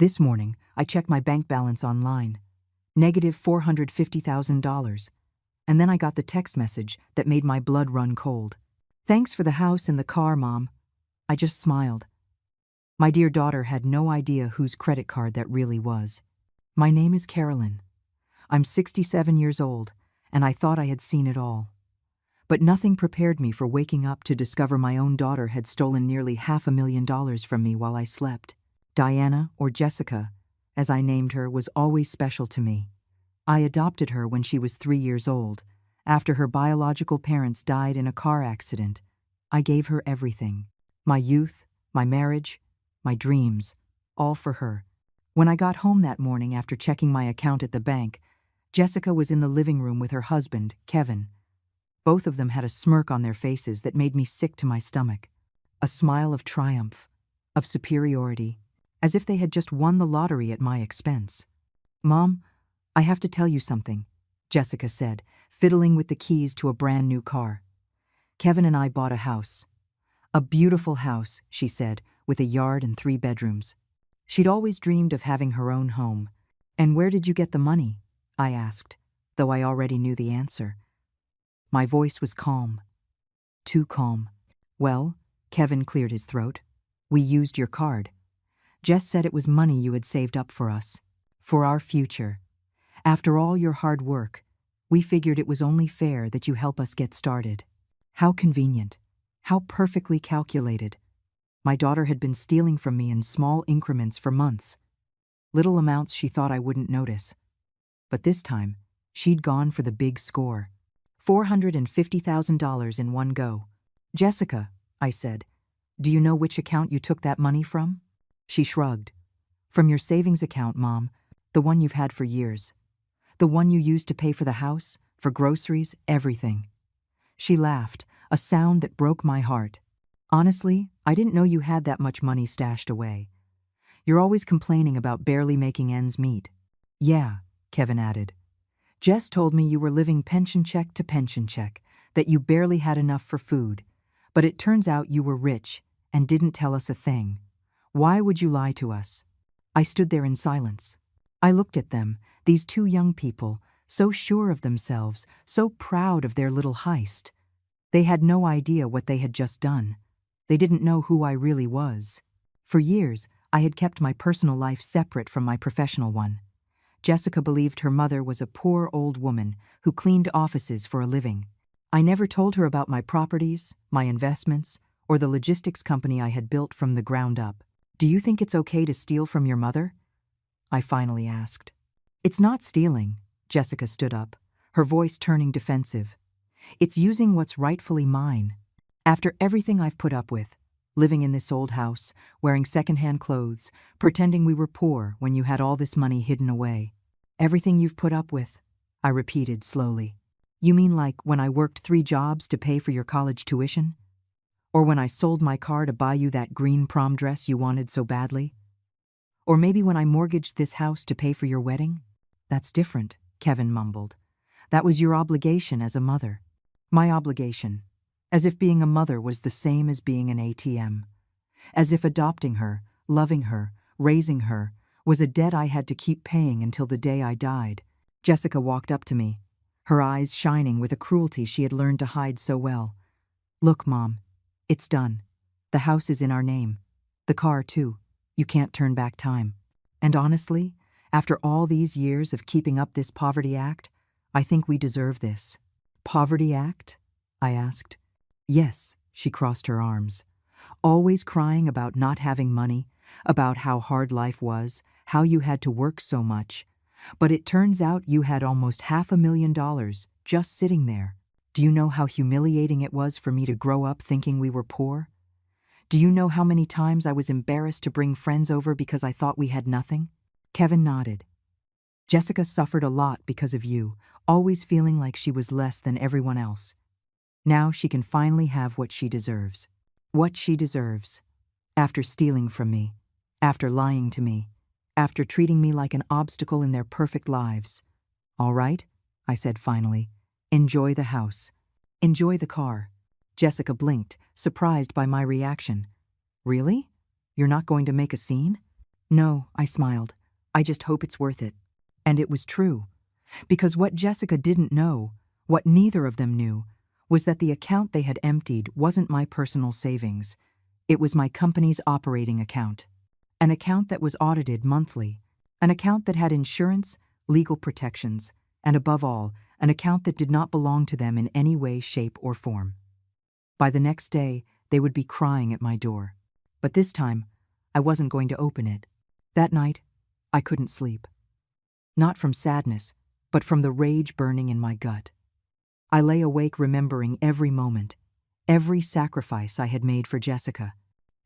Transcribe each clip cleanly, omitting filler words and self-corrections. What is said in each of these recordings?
This morning, I checked my bank balance online. Negative $450,000. And then I got the text message that made my blood run cold. Thanks for the house and the car, Mom. I just smiled. My dear daughter had no idea whose credit card that really was. My name is Carolyn. I'm 67 years old, and I thought I had seen it all. But nothing prepared me for waking up to discover my own daughter had stolen nearly $500,000 from me while I slept. Diana, or Jessica, as I named her, was always special to me. I adopted her when she was 3 years old, after her biological parents died in a car accident. I gave her everything. My youth, my marriage, my dreams, all for her. When I got home that morning after checking my account at the bank, Jessica was in the living room with her husband, Kevin. Both of them had a smirk on their faces that made me sick to my stomach. A smile of triumph, of superiority, as if they had just won the lottery at my expense. Mom, I have to tell you something, Jessica said, fiddling with the keys to a brand new car. Kevin and I bought a house. A beautiful house, she said, with a yard and 3 bedrooms. She'd always dreamed of having her own home. And where did you get the money? I asked, though I already knew the answer. My voice was calm. Too calm. Well, Kevin cleared his throat. We used your card. Jess said it was money you had saved up for us. For our future. After all your hard work, we figured it was only fair that you help us get started. How convenient. How perfectly calculated. My daughter had been stealing from me in small increments for months. Little amounts she thought I wouldn't notice. But this time, she'd gone for the big score. $450,000 in one go. Jessica, I said, do you know which account you took that money from? She shrugged. From your savings account, Mom, the one you've had for years. The one you used to pay for the house, for groceries, everything. She laughed, a sound that broke my heart. Honestly, I didn't know you had that much money stashed away. You're always complaining about barely making ends meet. Yeah, Kevin added. Jess told me you were living pension check to pension check, that you barely had enough for food. But it turns out you were rich and didn't tell us a thing. Why would you lie to us? I stood there in silence. I looked at them, these 2 young people, so sure of themselves, so proud of their little heist. They had no idea what they had just done. They didn't know who I really was. For years, I had kept my personal life separate from my professional one. Jessica believed her mother was a poor old woman who cleaned offices for a living. I never told her about my properties, my investments, or the logistics company I had built from the ground up. Do you think it's okay to steal from your mother? I finally asked. It's not stealing, Jessica stood up, her voice turning defensive. It's using what's rightfully mine. After everything I've put up with, living in this old house, wearing secondhand clothes, pretending we were poor when you had all this money hidden away. Everything you've put up with, I repeated slowly. You mean like when I worked 3 jobs to pay for your college tuition? Or when I sold my car to buy you that green prom dress you wanted so badly? Or maybe when I mortgaged this house to pay for your wedding? That's different, Kevin mumbled. That was your obligation as a mother. My obligation. As if being a mother was the same as being an ATM. As if adopting her, loving her, raising her, was a debt I had to keep paying until the day I died. Jessica walked up to me, her eyes shining with a cruelty she had learned to hide so well. Look, Mom, it's done. The house is in our name. The car, too. You can't turn back time. And honestly, after all these years of keeping up this poverty act, I think we deserve this. Poverty act? I asked. Yes, she crossed her arms. Always crying about not having money, about how hard life was, how you had to work so much. But it turns out you had almost $500,000 just sitting there. Do you know how humiliating it was for me to grow up thinking we were poor? Do you know how many times I was embarrassed to bring friends over because I thought we had nothing? Kevin nodded. Jessica suffered a lot because of you, always feeling like she was less than everyone else. Now she can finally have what she deserves. What she deserves. After stealing from me, after lying to me, after treating me like an obstacle in their perfect lives. All right, I said finally. Enjoy the house. Enjoy the car. Jessica blinked, surprised by my reaction. Really? You're not going to make a scene? No, I smiled. I just hope it's worth it. And it was true. Because what Jessica didn't know, what neither of them knew, was that the account they had emptied wasn't my personal savings. It was my company's operating account. An account that was audited monthly. An account that had insurance, legal protections, and above all, an account that did not belong to them in any way, shape, or form. By the next day, they would be crying at my door. But this time, I wasn't going to open it. That night, I couldn't sleep. Not from sadness, but from the rage burning in my gut. I lay awake remembering every moment, every sacrifice I had made for Jessica,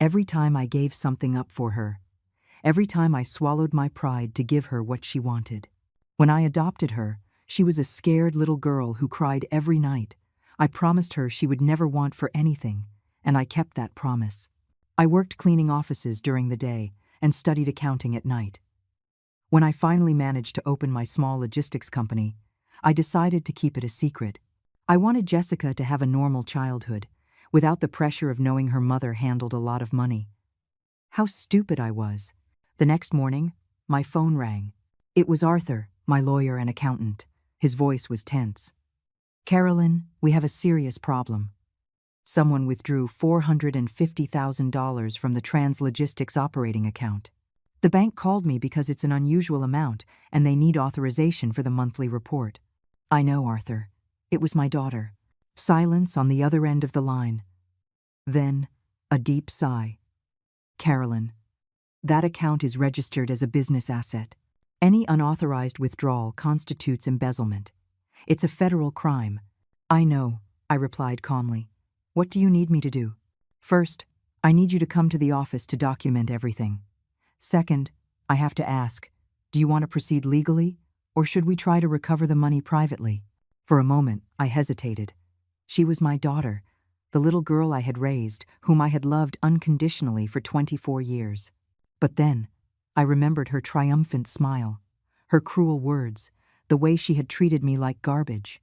every time I gave something up for her, every time I swallowed my pride to give her what she wanted. When I adopted her, she was a scared little girl who cried every night. I promised her she would never want for anything, and I kept that promise. I worked cleaning offices during the day and studied accounting at night. When I finally managed to open my small logistics company, I decided to keep it a secret. I wanted Jessica to have a normal childhood, without the pressure of knowing her mother handled a lot of money. How stupid I was. The next morning, my phone rang. It was Arthur, my lawyer and accountant. His voice was tense. "Carolyn, we have a serious problem. Someone withdrew $450,000 from the Translogistics operating account. The bank called me because it's an unusual amount and they need authorization for the monthly report." "I know, Arthur. It was my daughter." Silence on the other end of the line. Then, a deep sigh. "Carolyn, that account is registered as a business asset. Any unauthorized withdrawal constitutes embezzlement. It's a federal crime." "I know," I replied calmly. "What do you need me to do?" "First, I need you to come to the office to document everything. Second, I have to ask, do you want to proceed legally, or should we try to recover the money privately?" For a moment, I hesitated. She was my daughter, the little girl I had raised, whom I had loved unconditionally for 24 years. But then, I remembered her triumphant smile, her cruel words, the way she had treated me like garbage.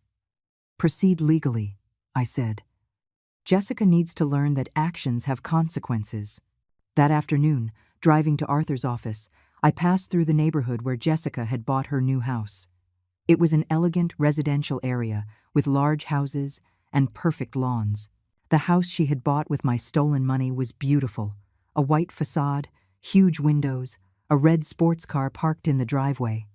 "Proceed legally," I said. "Jessica needs to learn that actions have consequences." That afternoon, driving to Arthur's office, I passed through the neighborhood where Jessica had bought her new house. It was an elegant residential area with large houses and perfect lawns. The house she had bought with my stolen money was beautiful. A white facade, huge windows, a red sports car parked in the driveway.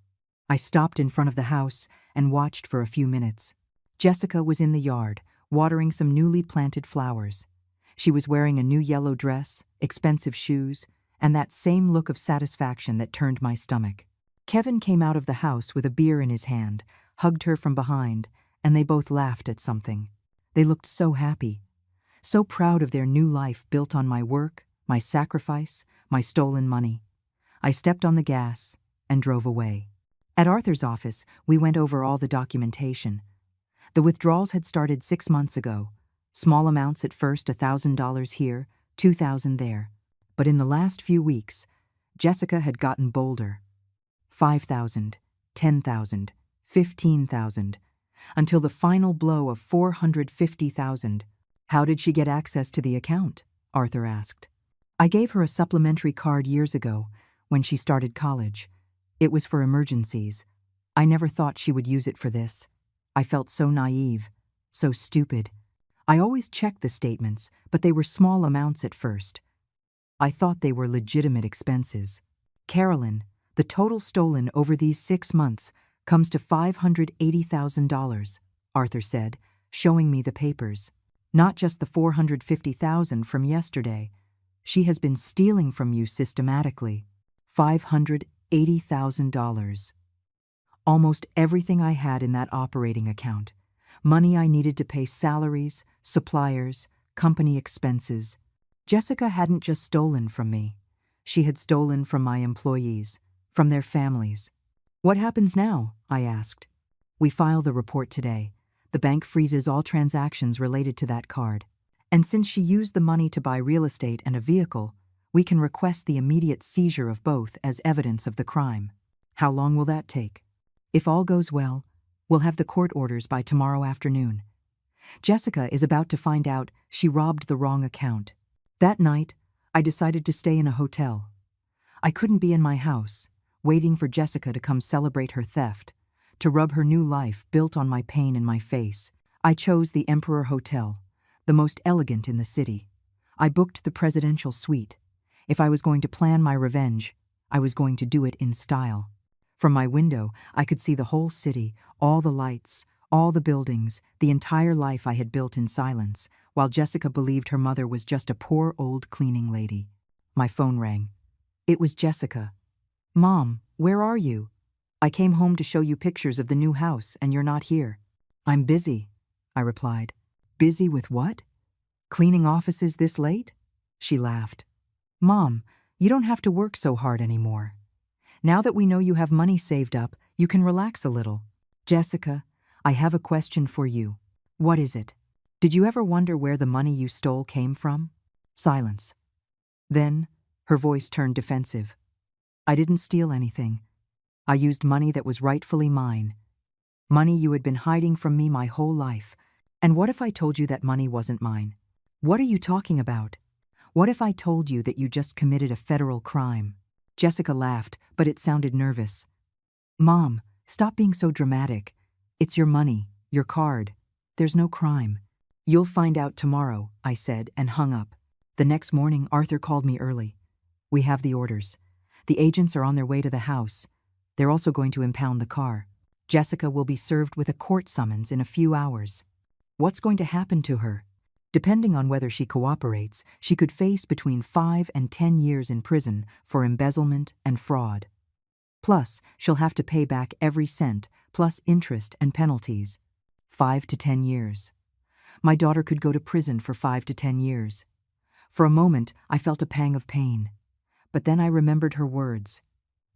I stopped in front of the house and watched for a few minutes. Jessica was in the yard, watering some newly planted flowers. She was wearing a new yellow dress, expensive shoes, and that same look of satisfaction that turned my stomach. Kevin came out of the house with a beer in his hand, hugged her from behind, and they both laughed at something. They looked so happy, so proud of their new life built on my work, my sacrifice, my stolen money. I stepped on the gas and drove away. At Arthur's office, we went over all the documentation. The withdrawals had started 6 months ago. Small amounts at first, $1,000 here, $2,000 there. But in the last few weeks, Jessica had gotten bolder. 5,000, 10,000, 15,000, until the final blow of 450,000. "How did she get access to the account?" Arthur asked. "I gave her a supplementary card years ago, when she started college. It was for emergencies. I never thought she would use it for this. I felt so naive, so stupid. I always checked the statements, but they were small amounts at first. I thought they were legitimate expenses. Carolyn, the total stolen over these 6 months comes to $580,000, Arthur said, showing me the papers. Not just the $450,000 from yesterday. She has been stealing from you systematically. $580,000. Almost everything I had in that operating account. Money I needed to pay salaries, suppliers, company expenses. Jessica hadn't just stolen from me. She had stolen from my employees, from their families. "What happens now?" I asked. "We file the report today. The bank freezes all transactions related to that card. And since she used the money to buy real estate and a vehicle, we can request the immediate seizure of both as evidence of the crime." "How long will that take?" "If all goes well, we'll have the court orders by tomorrow afternoon. Jessica is about to find out she robbed the wrong account." That night, I decided to stay in a hotel. I couldn't be in my house, waiting for Jessica to come celebrate her theft, to rub her new life built on my pain in my face. I chose the Emperor Hotel, the most elegant in the city. I booked the presidential suite. If I was going to plan my revenge, I was going to do it in style. From my window, I could see the whole city, all the lights, all the buildings, the entire life I had built in silence, while Jessica believed her mother was just a poor old cleaning lady. My phone rang. It was Jessica. "Mom, where are you? I came home to show you pictures of the new house, and you're not here." "I'm busy," I replied. "Busy with what? Cleaning offices this late?" She laughed. "Mom, you don't have to work so hard anymore. Now that we know you have money saved up, you can relax a little." "Jessica, I have a question for you." "What is it? Did you ever wonder where the money you stole came from?" Silence. Then, her voice turned defensive. "I didn't steal anything. I used money that was rightfully mine. Money you had been hiding from me my whole life. And what if I told you that money wasn't mine? What are you talking about? What if I told you that you just committed a federal crime?" Jessica laughed, but it sounded nervous. "Mom, stop being so dramatic. It's your money, your card. There's no crime." "You'll find out tomorrow," I said, and hung up. The next morning, Arthur called me early. "We have the orders. The agents are on their way to the house. They're also going to impound the car. Jessica will be served with a court summons in a few hours." "What's going to happen to her?" "Depending on whether she cooperates, she could face between 5 and 10 years in prison for embezzlement and fraud. Plus, she'll have to pay back every cent, plus interest and penalties. 5 to 10 years. My daughter could go to prison for 5 to 10 years. For a moment, I felt a pang of pain. But then I remembered her words.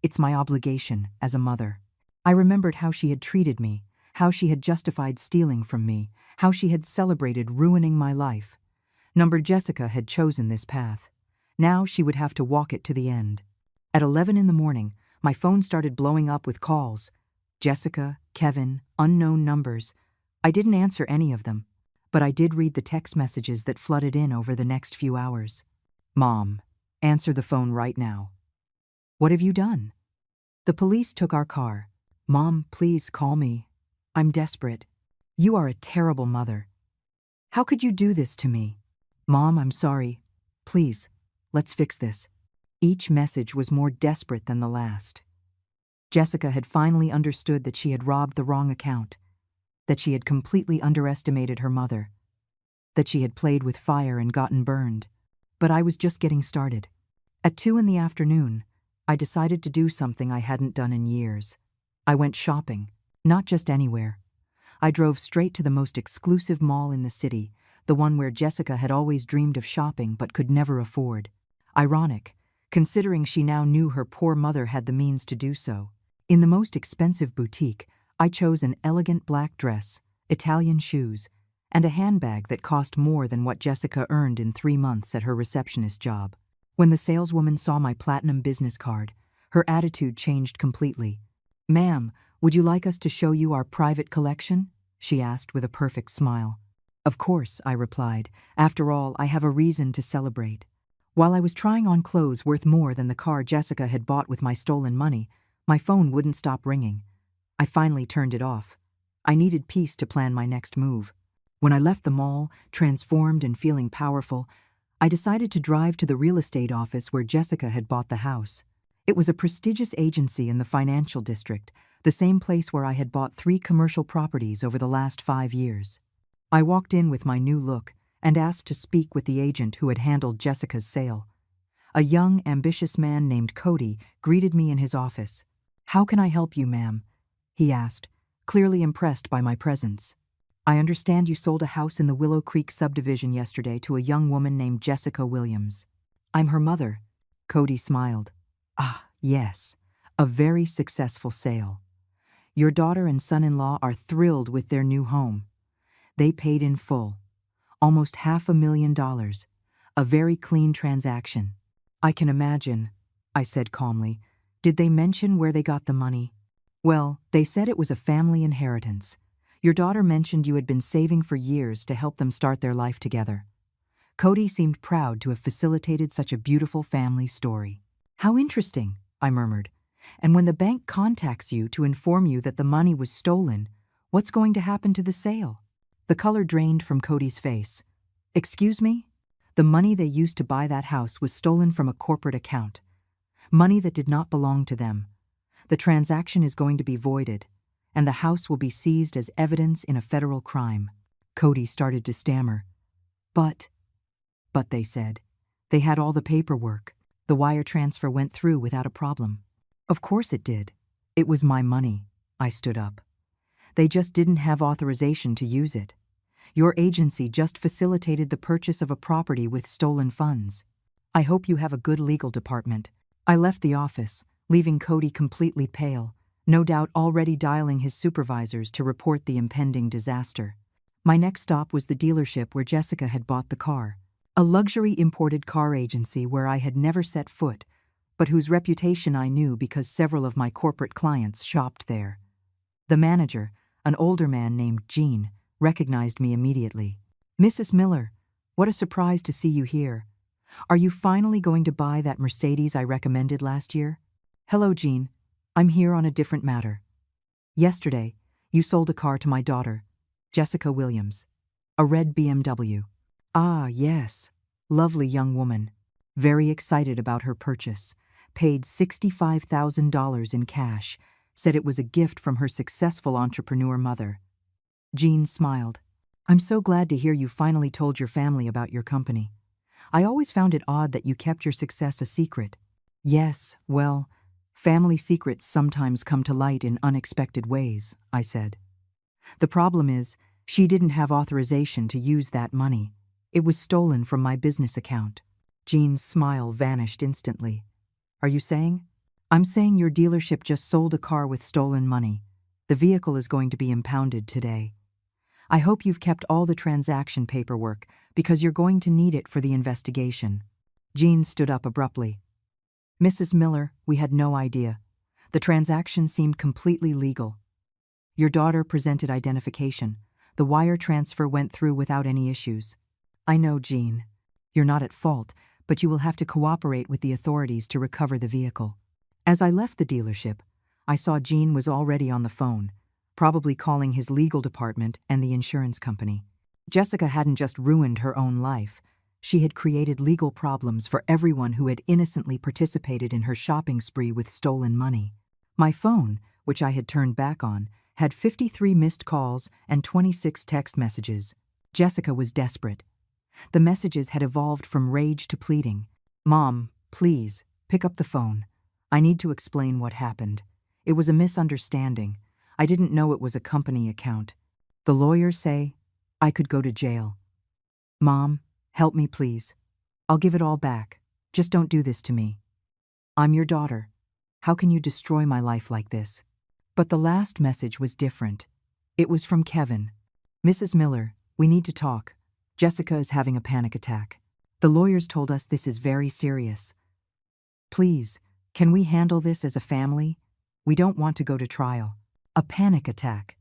It's my obligation as a mother. I remembered how she had treated me, how she had justified stealing from me, how she had celebrated ruining my life. Number Jessica had chosen this path. Now she would have to walk it to the end. At 11 in the morning, my phone started blowing up with calls. Jessica, Kevin, unknown numbers. I didn't answer any of them, but I did read the text messages that flooded in over the next few hours. "Mom, answer the phone right now." "What have you done?" "The police took our car." "Mom, please call me. I'm desperate. You are a terrible mother. How could you do this to me?" "Mom, I'm sorry. Please, let's fix this." Each message was more desperate than the last. Jessica had finally understood that she had robbed the wrong account, that she had completely underestimated her mother, that she had played with fire and gotten burned. But I was just getting started. At 2 in the afternoon, I decided to do something I hadn't done in years. I went shopping, not just anywhere. I drove straight to the most exclusive mall in the city, the one where Jessica had always dreamed of shopping but could never afford. Ironic, considering she now knew her poor mother had the means to do so. In the most expensive boutique, I chose an elegant black dress, Italian shoes, and a handbag that cost more than what Jessica earned in 3 months at her receptionist job. When the saleswoman saw my platinum business card, her attitude changed completely. "Ma'am, would you like us to show you our private collection?" she asked with a perfect smile. "Of course," I replied. "After all, I have a reason to celebrate." While I was trying on clothes worth more than the car Jessica had bought with my stolen money, my phone wouldn't stop ringing. I finally turned it off. I needed peace to plan my next move. When I left the mall, transformed and feeling powerful, I decided to drive to the real estate office where Jessica had bought the house. It was a prestigious agency in the financial district, the same place where I had bought 3 commercial properties over the last 5 years. I walked in with my new look and asked to speak with the agent who had handled Jessica's sale. A young, ambitious man named Cody greeted me in his office. "How can I help you, ma'am?" he asked, clearly impressed by my presence. "I understand you sold a house in the Willow Creek subdivision yesterday to a young woman named Jessica Williams." "I'm her mother." Cody smiled. "Ah, yes, a very successful sale. Your daughter and son-in-law are thrilled with their new home. They paid in full, almost $500,000, a very clean transaction." "I can imagine," I said calmly. "Did they mention where they got the money?" "Well, they said it was a family inheritance. Your daughter mentioned you had been saving for years to help them start their life together." Cody seemed proud to have facilitated such a beautiful family story. How interesting, I murmured. And when the bank contacts you to inform you that the money was stolen, what's going to happen to the sale? The color drained from Cody's face. Excuse me? The money they used to buy that house was stolen from a corporate account. Money that did not belong to them. The transaction is going to be voided, and the house will be seized as evidence in a federal crime. Cody started to stammer. But they said. They had all the paperwork. The wire transfer went through without a problem. Of course it did. It was my money. I stood up. They just didn't have authorization to use it. Your agency just facilitated the purchase of a property with stolen funds. I hope you have a good legal department. I left the office, leaving Cody completely pale, no doubt already dialing his supervisors to report the impending disaster. My next stop was the dealership where Jessica had bought the car, a luxury imported car agency where I had never set foot, but whose reputation I knew because several of my corporate clients shopped there. The manager, an older man named Gene, recognized me immediately. Mrs. Miller, what a surprise to see you here. Are you finally going to buy that Mercedes I recommended last year? Hello, Gene. I'm here on a different matter. Yesterday, you sold a car to my daughter, Jessica Williams. A red BMW. Ah, yes. Lovely young woman. Very excited about her purchase. Paid $65,000 in cash. Said it was a gift from her successful entrepreneur mother. Jean smiled. I'm so glad to hear you finally told your family about your company. I always found it odd that you kept your success a secret. Yes, well, family secrets sometimes come to light in unexpected ways, I said. The problem is, she didn't have authorization to use that money. It was stolen from my business account. Jean's smile vanished instantly. Are you saying? I'm saying your dealership just sold a car with stolen money. The vehicle is going to be impounded today. I hope you've kept all the transaction paperwork because you're going to need it for the investigation. Jean stood up abruptly. Mrs. Miller, we had no idea. The transaction seemed completely legal. Your daughter presented identification. The wire transfer went through without any issues. I know, Jean. You're not at fault, but you will have to cooperate with the authorities to recover the vehicle. As I left the dealership, I saw Gene was already on the phone, probably calling his legal department and the insurance company. Jessica hadn't just ruined her own life. She had created legal problems for everyone who had innocently participated in her shopping spree with stolen money. My phone, which I had turned back on, had 53 missed calls and 26 text messages. Jessica was desperate. The messages had evolved from rage to pleading. Mom, please, pick up the phone. I need to explain what happened. It was a misunderstanding. I didn't know it was a company account. The lawyers say I could go to jail. Mom, help me please. I'll give it all back. Just don't do this to me. I'm your daughter. How can you destroy my life like this? But the last message was different. It was from Kevin. Mrs. Miller, we need to talk. Jessica is having a panic attack. The lawyers told us this is very serious. Please, can we handle this as a family? We don't want to go to trial. A panic attack.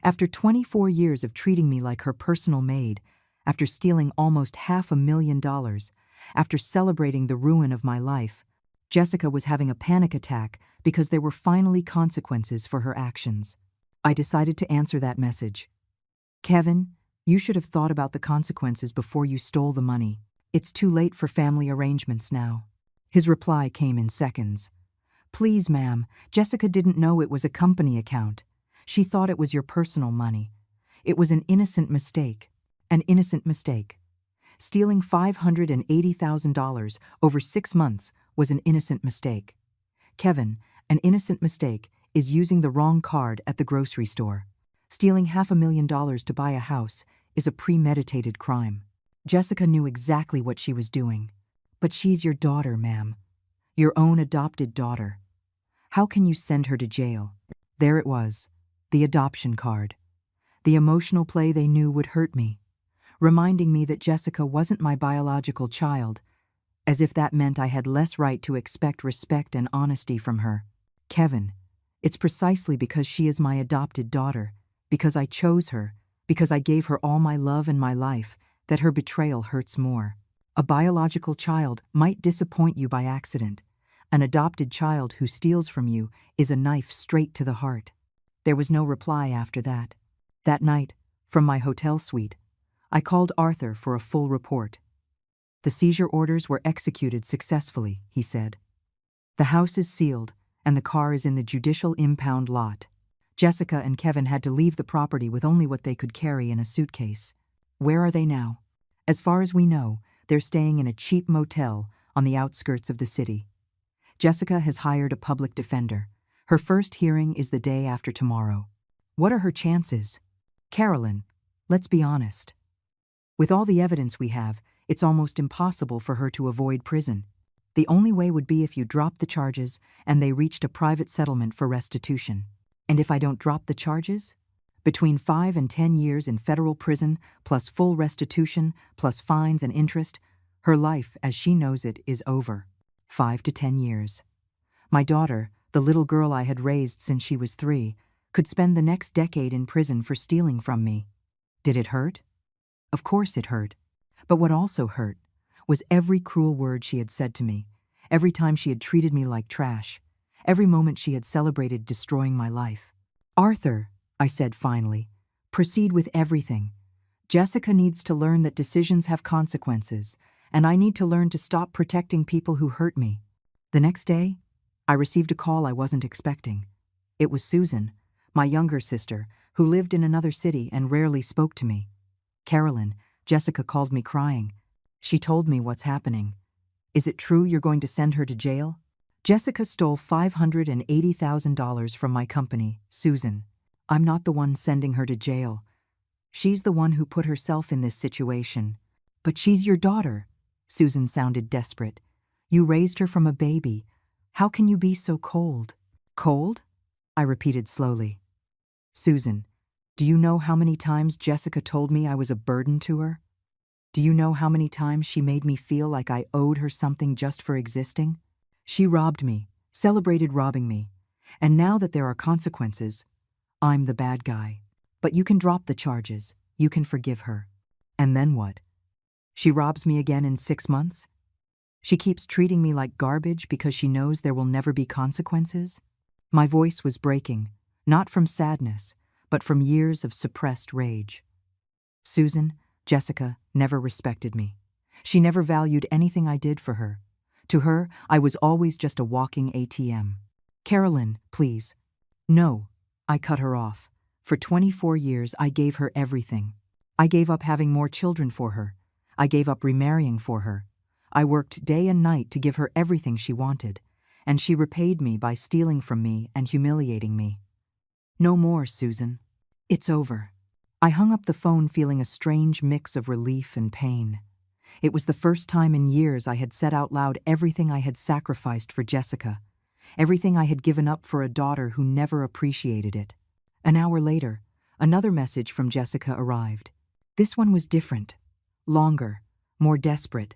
After 24 years of treating me like her personal maid, after stealing almost $500,000, after celebrating the ruin of my life, Jessica was having a panic attack because there were finally consequences for her actions. I decided to answer that message. Kevin, you should have thought about the consequences before you stole the money. It's too late for family arrangements now. His reply came in seconds. Please, ma'am, Jessica didn't know it was a company account. She thought it was your personal money. It was an innocent mistake. An innocent mistake. Stealing $580,000 over 6 months was an innocent mistake. Kevin, an innocent mistake is using the wrong card at the grocery store. Stealing $500,000 to buy a house is a premeditated crime. Jessica knew exactly what she was doing. But she's your daughter, ma'am. Your own adopted daughter. How can you send her to jail? There it was, the adoption card. The emotional play they knew would hurt me, reminding me that Jessica wasn't my biological child, as if that meant I had less right to expect respect and honesty from her. Kevin, it's precisely because she is my adopted daughter, because I chose her, because I gave her all my love and my life, that her betrayal hurts more. A biological child might disappoint you by accident. An adopted child who steals from you is a knife straight to the heart. There was no reply after that. That night, from my hotel suite, I called Arthur for a full report. The seizure orders were executed successfully, he said. The house is sealed, and the car is in the judicial impound lot. Jessica and Kevin had to leave the property with only what they could carry in a suitcase. Where are they now? As far as we know, they're staying in a cheap motel on the outskirts of the city. Jessica has hired a public defender. Her first hearing is the day after tomorrow. What are her chances? Carolyn, let's be honest. With all the evidence we have, it's almost impossible for her to avoid prison. The only way would be if you dropped the charges and they reached a private settlement for restitution. And if I don't drop the charges? Between 5 and 10 years in federal prison, plus full restitution, plus fines and interest, her life, as she knows it, is over. 5 to 10 years. My daughter, the little girl I had raised since she was 3, could spend the next decade in prison for stealing from me. Did it hurt? Of course it hurt. But what also hurt was every cruel word she had said to me, every time she had treated me like trash, every moment she had celebrated destroying my life. Arthur, I said finally, proceed with everything. Jessica needs to learn that decisions have consequences, and I need to learn to stop protecting people who hurt me. The next day, I received a call I wasn't expecting. It was Susan, my younger sister, who lived in another city and rarely spoke to me. Carolyn, Jessica called me crying. She told me what's happening. Is it true you're going to send her to jail? Jessica stole $580,000 from my company, Susan. I'm not the one sending her to jail. She's the one who put herself in this situation. But she's your daughter. Susan sounded desperate. You raised her from a baby. How can you be so cold? Cold? I repeated slowly. Susan, do you know how many times Jessica told me I was a burden to her? Do you know how many times she made me feel like I owed her something just for existing? She robbed me, celebrated robbing me, and now that there are consequences, I'm the bad guy. But you can drop the charges, you can forgive her. And then what? She robs me again in 6 months? She keeps treating me like garbage because she knows there will never be consequences? My voice was breaking, not from sadness, but from years of suppressed rage. Susan, Jessica, never respected me. She never valued anything I did for her. To her, I was always just a walking ATM. Carolyn, please. No, I cut her off. For 24 years, I gave her everything. I gave up having more children for her. I gave up remarrying for her. I worked day and night to give her everything she wanted, and she repaid me by stealing from me and humiliating me. No more, Susan. It's over. I hung up the phone feeling a strange mix of relief and pain. It was the first time in years I had said out loud everything I had sacrificed for Jessica, everything I had given up for a daughter who never appreciated it. An hour later, another message from Jessica arrived. This one was different, longer, more desperate.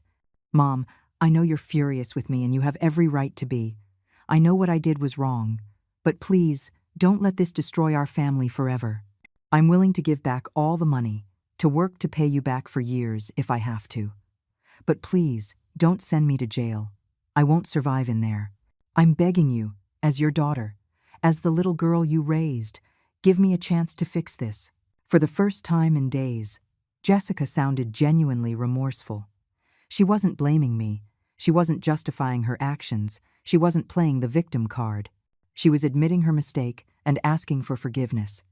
Mom, I know you're furious with me and you have every right to be. I know what I did was wrong, but please, don't let this destroy our family forever. I'm willing to give back all the money, to work to pay you back for years if I have to. But please, don't send me to jail. I won't survive in there. I'm begging you, as your daughter, as the little girl you raised, give me a chance to fix this. For the first time in days, Jessica sounded genuinely remorseful. She wasn't blaming me. She wasn't justifying her actions. She wasn't playing the victim card. She was admitting her mistake and asking for forgiveness.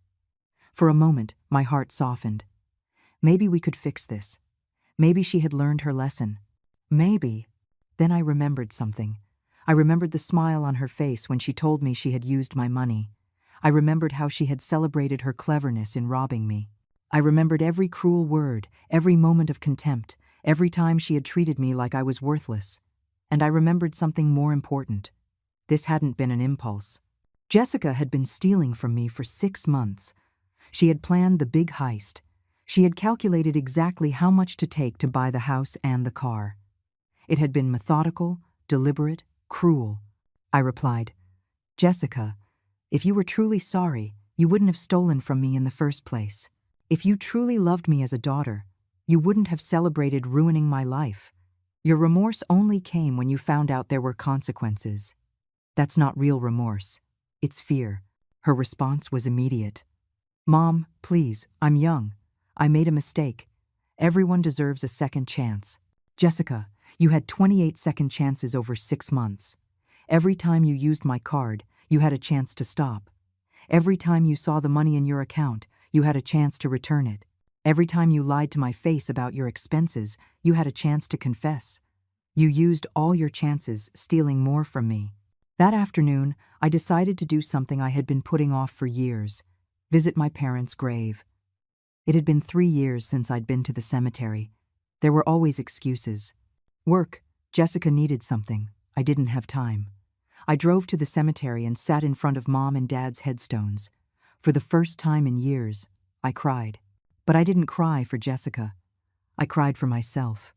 For a moment, my heart softened. Maybe we could fix this. Maybe she had learned her lesson. Maybe. Then I remembered something. I remembered the smile on her face when she told me she had used my money. I remembered how she had celebrated her cleverness in robbing me. I remembered every cruel word, every moment of contempt, every time she had treated me like I was worthless. And I remembered something more important. This hadn't been an impulse. Jessica had been stealing from me for 6 months. She had planned the big heist. She had calculated exactly how much to take to buy the house and the car. It had been methodical, deliberate, cruel. I replied, Jessica, if you were truly sorry, you wouldn't have stolen from me in the first place. If you truly loved me as a daughter, you wouldn't have celebrated ruining my life. Your remorse only came when you found out there were consequences. That's not real remorse. It's fear. Her response was immediate. Mom, please, I'm young. I made a mistake. Everyone deserves a second chance. Jessica, you had 28 second chances over 6 months. Every time you used my card, you had a chance to stop. Every time you saw the money in your account, you had a chance to return it. Every time you lied to my face about your expenses, you had a chance to confess. You used all your chances, stealing more from me. That afternoon, I decided to do something I had been putting off for years: visit my parents' grave. It had been 3 years since I'd been to the cemetery. There were always excuses. Work, Jessica needed something. I didn't have time. I drove to the cemetery and sat in front of Mom and Dad's headstones. For the first time in years, I cried. But I didn't cry for Jessica. I cried for myself.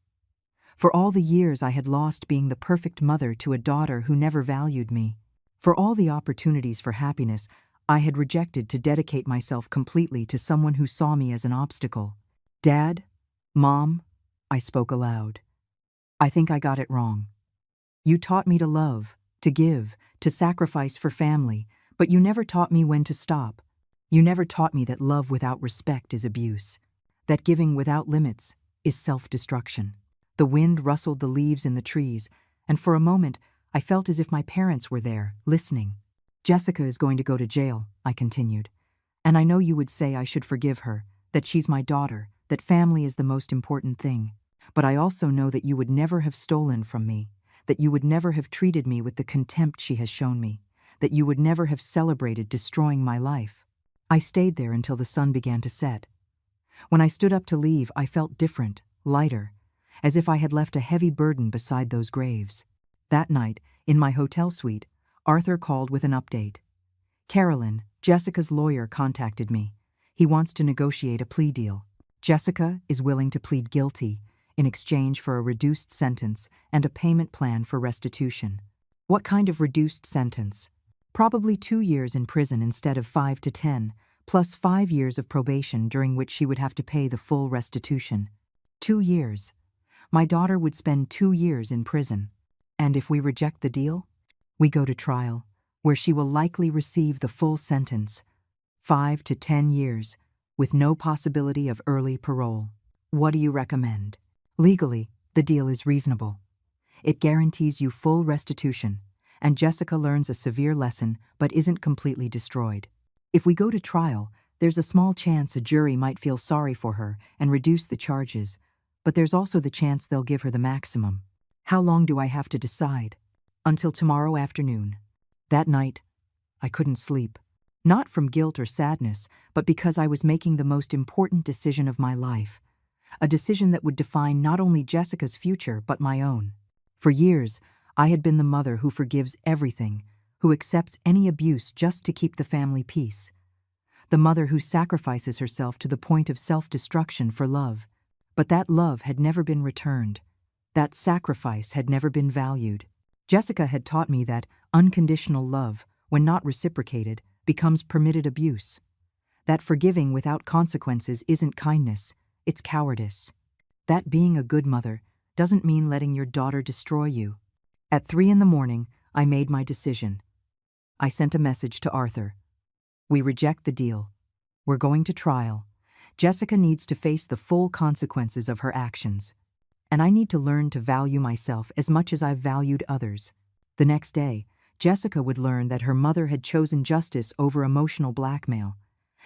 For all the years I had lost being the perfect mother to a daughter who never valued me. For all the opportunities for happiness I had rejected to dedicate myself completely to someone who saw me as an obstacle. Dad, Mom, I spoke aloud. I think I got it wrong. You taught me to love, to give, to sacrifice for family, but you never taught me when to stop. You never taught me that love without respect is abuse, that giving without limits is self-destruction. The wind rustled the leaves in the trees, and for a moment I felt as if my parents were there, listening. Jessica is going to go to jail, I continued. And I know you would say I should forgive her, that she's my daughter, that family is the most important thing. But I also know that you would never have stolen from me, that you would never have treated me with the contempt she has shown me, that you would never have celebrated destroying my life. I stayed there until the sun began to set. When I stood up to leave, I felt different, lighter, as if I had left a heavy burden beside those graves. That night, in my hotel suite, Arthur called with an update. Carolyn, Jessica's lawyer, contacted me. He wants to negotiate a plea deal. Jessica is willing to plead guilty in exchange for a reduced sentence and a payment plan for restitution. What kind of reduced sentence? Probably 2 years in prison instead of 5 to 10, plus 5 years of probation during which she would have to pay the full restitution. 2 years. My daughter would spend 2 years in prison. And if we reject the deal, we go to trial, where she will likely receive the full sentence, 5 to 10 years, with no possibility of early parole. What do you recommend? Legally, the deal is reasonable. It guarantees you full restitution, and Jessica learns a severe lesson but isn't completely destroyed. If we go to trial, there's a small chance a jury might feel sorry for her and reduce the charges, but there's also the chance they'll give her the maximum. How long do I have to decide? Until tomorrow afternoon. That night, I couldn't sleep. Not from guilt or sadness, but because I was making the most important decision of my life. A decision that would define not only Jessica's future, but my own. For years, I had been the mother who forgives everything, who accepts any abuse just to keep the family peace. The mother who sacrifices herself to the point of self-destruction for love. But that love had never been returned. That sacrifice had never been valued. Jessica had taught me that unconditional love, when not reciprocated, becomes permitted abuse. That forgiving without consequences isn't kindness, it's cowardice. That being a good mother doesn't mean letting your daughter destroy you. At 3 in the morning, I made my decision. I sent a message to Arthur. We reject the deal. We're going to trial. Jessica needs to face the full consequences of her actions. And I need to learn to value myself as much as I've valued others. The next day, Jessica would learn that her mother had chosen justice over emotional blackmail,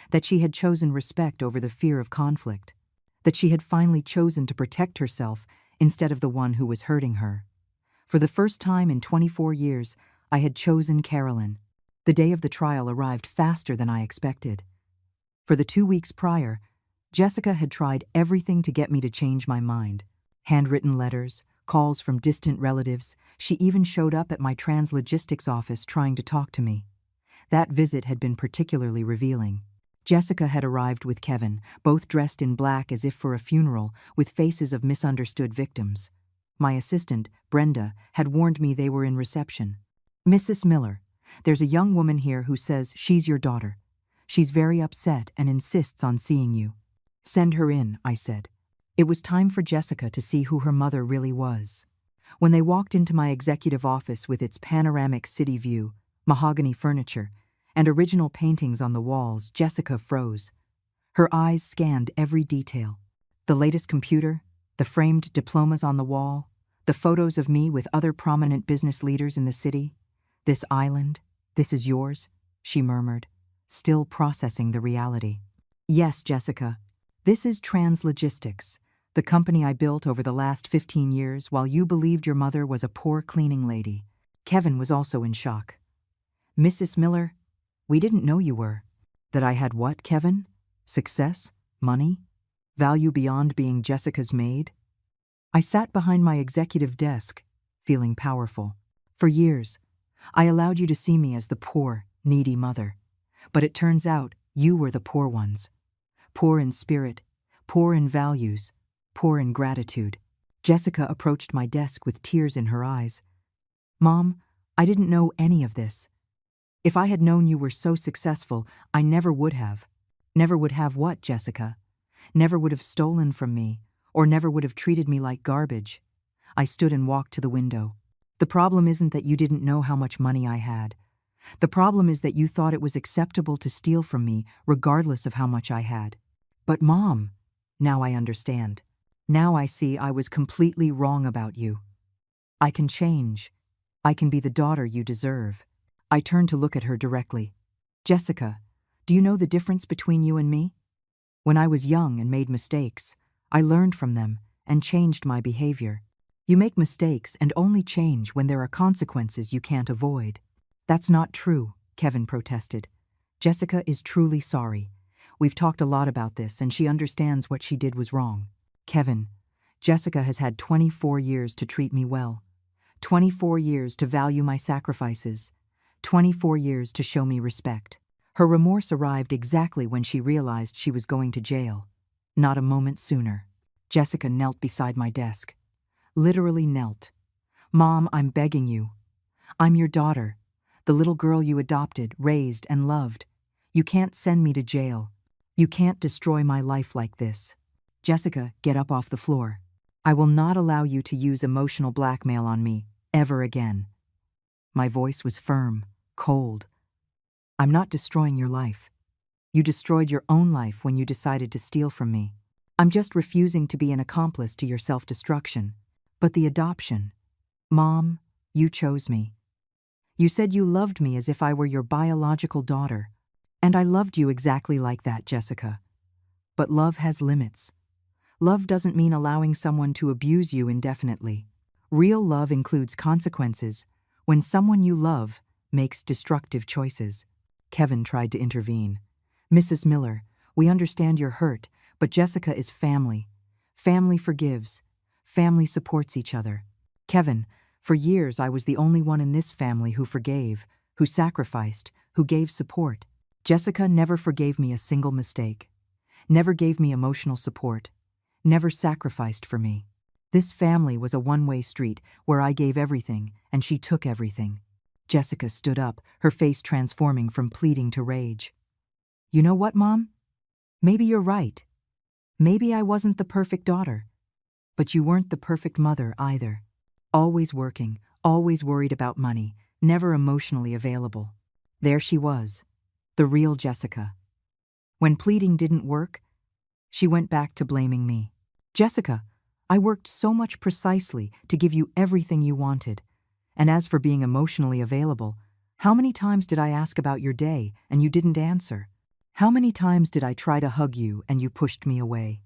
that she had chosen respect over the fear of conflict, that she had finally chosen to protect herself instead of the one who was hurting her. For the first time in 24 years, I had chosen Carolyn. The day of the trial arrived faster than I expected. For the 2 weeks prior, Jessica had tried everything to get me to change my mind. Handwritten letters, calls from distant relatives. She even showed up at my translogistics office trying to talk to me. That visit had been particularly revealing. Jessica had arrived with Kevin, both dressed in black as if for a funeral, with faces of misunderstood victims. My assistant, Brenda, had warned me they were in reception. Mrs. Miller, there's a young woman here who says she's your daughter. She's very upset and insists on seeing you. Send her in, I said. It was time for Jessica to see who her mother really was. When they walked into my executive office with its panoramic city view, mahogany furniture, and original paintings on the walls, Jessica froze. Her eyes scanned every detail. The latest computer, the framed diplomas on the wall, the photos of me with other prominent business leaders in the city. "This island, this is yours," she murmured, still processing the reality. "Yes, Jessica. This is Translogistics, the company I built over the last 15 years while you believed your mother was a poor cleaning lady." Kevin was also in shock. "Mrs. Miller, we didn't know you were." "That I had what, Kevin? Success? Money? Value beyond being Jessica's maid?" I sat behind my executive desk, feeling powerful. "For years, I allowed you to see me as the poor, needy mother. But it turns out you were the poor ones. Poor in spirit, poor in values, poor in gratitude." Jessica approached my desk with tears in her eyes. "Mom, I didn't know any of this. If I had known you were so successful, I never would have." "Never would have what, Jessica?" "Never would have stolen from me, or never would have treated me like garbage." I stood and walked to the window. "The problem isn't that you didn't know how much money I had. The problem is that you thought it was acceptable to steal from me regardless of how much I had." "But Mom," "Now I understand. Now I see I was completely wrong about you. I can change. I can be the daughter you deserve." I turned to look at her directly. "Jessica, do you know the difference between you and me? When I was young and made mistakes, I learned from them and changed my behavior. You make mistakes and only change when there are consequences you can't avoid." "That's not true," Kevin protested. "Jessica is truly sorry. We've talked a lot about this and she understands what she did was wrong." "Kevin, Jessica has had 24 years to treat me well. 24 years to value my sacrifices. 24 years to show me respect." Her remorse arrived exactly when she realized she was going to jail. Not a moment sooner. Jessica knelt beside my desk. Literally knelt. "Mom, I'm begging you. I'm your daughter, the little girl you adopted, raised, and loved. You can't send me to jail. You can't destroy my life like this. Jessica, get up off the floor. I will not allow you to use emotional blackmail on me, ever again." My voice was firm, cold. "I'm not destroying your life. You destroyed your own life when you decided to steal from me. I'm just refusing to be an accomplice to your self-destruction. But the adoption. Mom, you chose me. You said you loved me as if I were your biological daughter. And I loved you exactly like that, Jessica. But love has limits. Love doesn't mean allowing someone to abuse you indefinitely. Real love includes consequences when someone you love makes destructive choices." Kevin tried to intervene. "Mrs. Miller, we understand you're hurt, but Jessica is family. Family forgives. Family supports each other." "Kevin, for years I was the only one in this family who forgave, who sacrificed, who gave support. Jessica never forgave me a single mistake. Never gave me emotional support. Never sacrificed for me. This family was a one-way street where I gave everything and she took everything." Jessica stood up, her face transforming from pleading to rage. "You know what, Mom? Maybe you're right. Maybe I wasn't the perfect daughter. But you weren't the perfect mother either. Always working, always worried about money, never emotionally available." There she was, the real Jessica. When pleading didn't work, she went back to blaming me. "Jessica, I worked so much precisely to give you everything you wanted. And as for being emotionally available, how many times did I ask about your day and you didn't answer? How many times did I try to hug you and you pushed me away?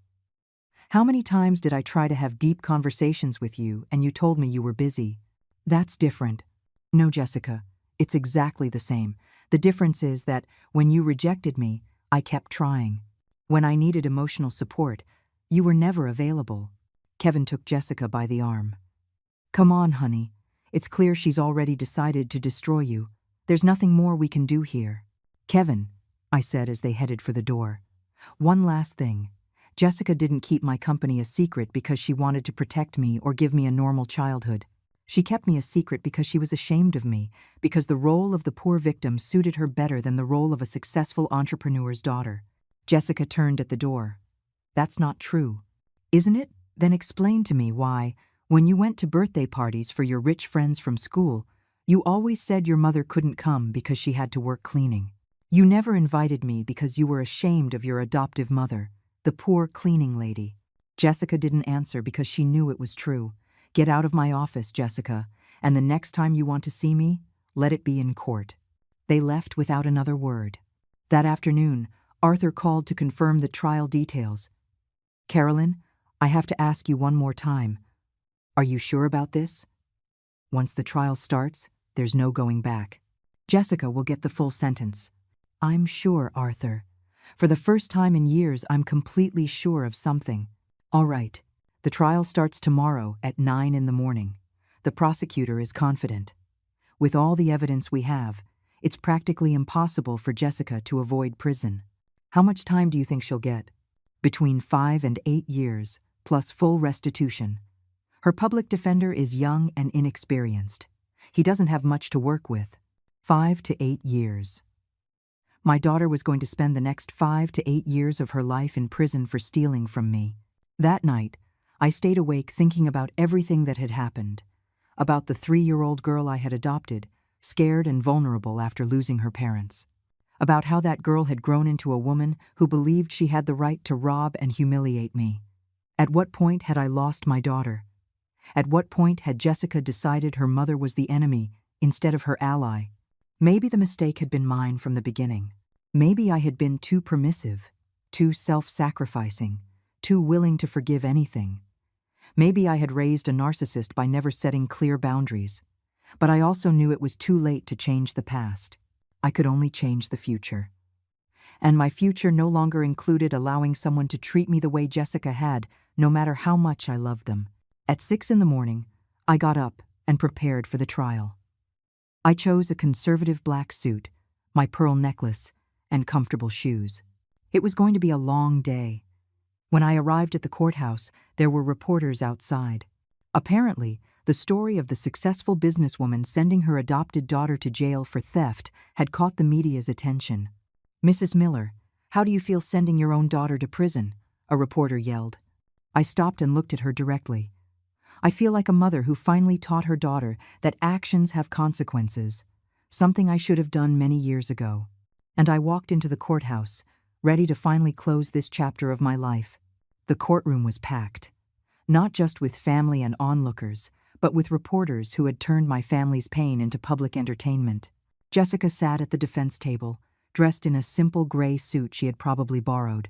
How many times did I try to have deep conversations with you and you told me you were busy? That's different." "No, Jessica, it's exactly the same. The difference is that when you rejected me, I kept trying. When I needed emotional support, you were never available." Kevin took Jessica by the arm. "Come on, honey. It's clear she's already decided to destroy you. There's nothing more we can do here." "Kevin," I said as they headed for the door, "one last thing. Jessica didn't keep my company a secret because she wanted to protect me or give me a normal childhood. She kept me a secret because she was ashamed of me, because the role of the poor victim suited her better than the role of a successful entrepreneur's daughter." Jessica turned at the door. "That's not true." "Isn't it? Then explain to me why, When you went to birthday parties for your rich friends from school, you always said your mother couldn't come because she had to work cleaning. You never invited me because you were ashamed of your adoptive mother, the poor cleaning lady. Jessica didn't answer because she knew it was true. Get out of my office, Jessica, and the next time you want to see me, let it be in court. They left without another word. That afternoon, Arthur called to confirm the trial details. Carolyn, I have to ask you one more time. Are you sure about this? Once the trial starts, there's no going back. Jessica will get the full sentence. I'm sure, Arthur. For the first time in years, I'm completely sure of something. All right. The trial starts tomorrow at 9 in the morning. The prosecutor is confident. With all the evidence we have, it's practically impossible for Jessica to avoid prison. How much time do you think she'll get? Between 5 and 8 years, plus full restitution. Her public defender is young and inexperienced. He doesn't have much to work with. 5 to 8 years. My daughter was going to spend the next 5 to 8 years of her life in prison for stealing from me. That night, I stayed awake thinking about everything that had happened. About the 3-year-old girl I had adopted, scared and vulnerable after losing her parents. About how that girl had grown into a woman who believed she had the right to rob and humiliate me. At what point had I lost my daughter? At what point had Jessica decided her mother was the enemy instead of her ally? Maybe the mistake had been mine from the beginning. Maybe I had been too permissive, too self-sacrificing, too willing to forgive anything. Maybe I had raised a narcissist by never setting clear boundaries. But I also knew it was too late to change the past. I could only change the future. And my future no longer included allowing someone to treat me the way Jessica had, no matter how much I loved them. At 6 in the morning, I got up and prepared for the trial. I chose a conservative black suit, my pearl necklace, and comfortable shoes. It was going to be a long day. When I arrived at the courthouse, there were reporters outside. Apparently, the story of the successful businesswoman sending her adopted daughter to jail for theft had caught the media's attention. Mrs. Miller, how do you feel sending your own daughter to prison? A reporter yelled. I stopped and looked at her directly. I feel like a mother who finally taught her daughter that actions have consequences, something I should have done many years ago. And I walked into the courthouse, ready to finally close this chapter of my life. The courtroom was packed, not just with family and onlookers, but with reporters who had turned my family's pain into public entertainment. Jessica sat at the defense table, dressed in a simple gray suit she had probably borrowed.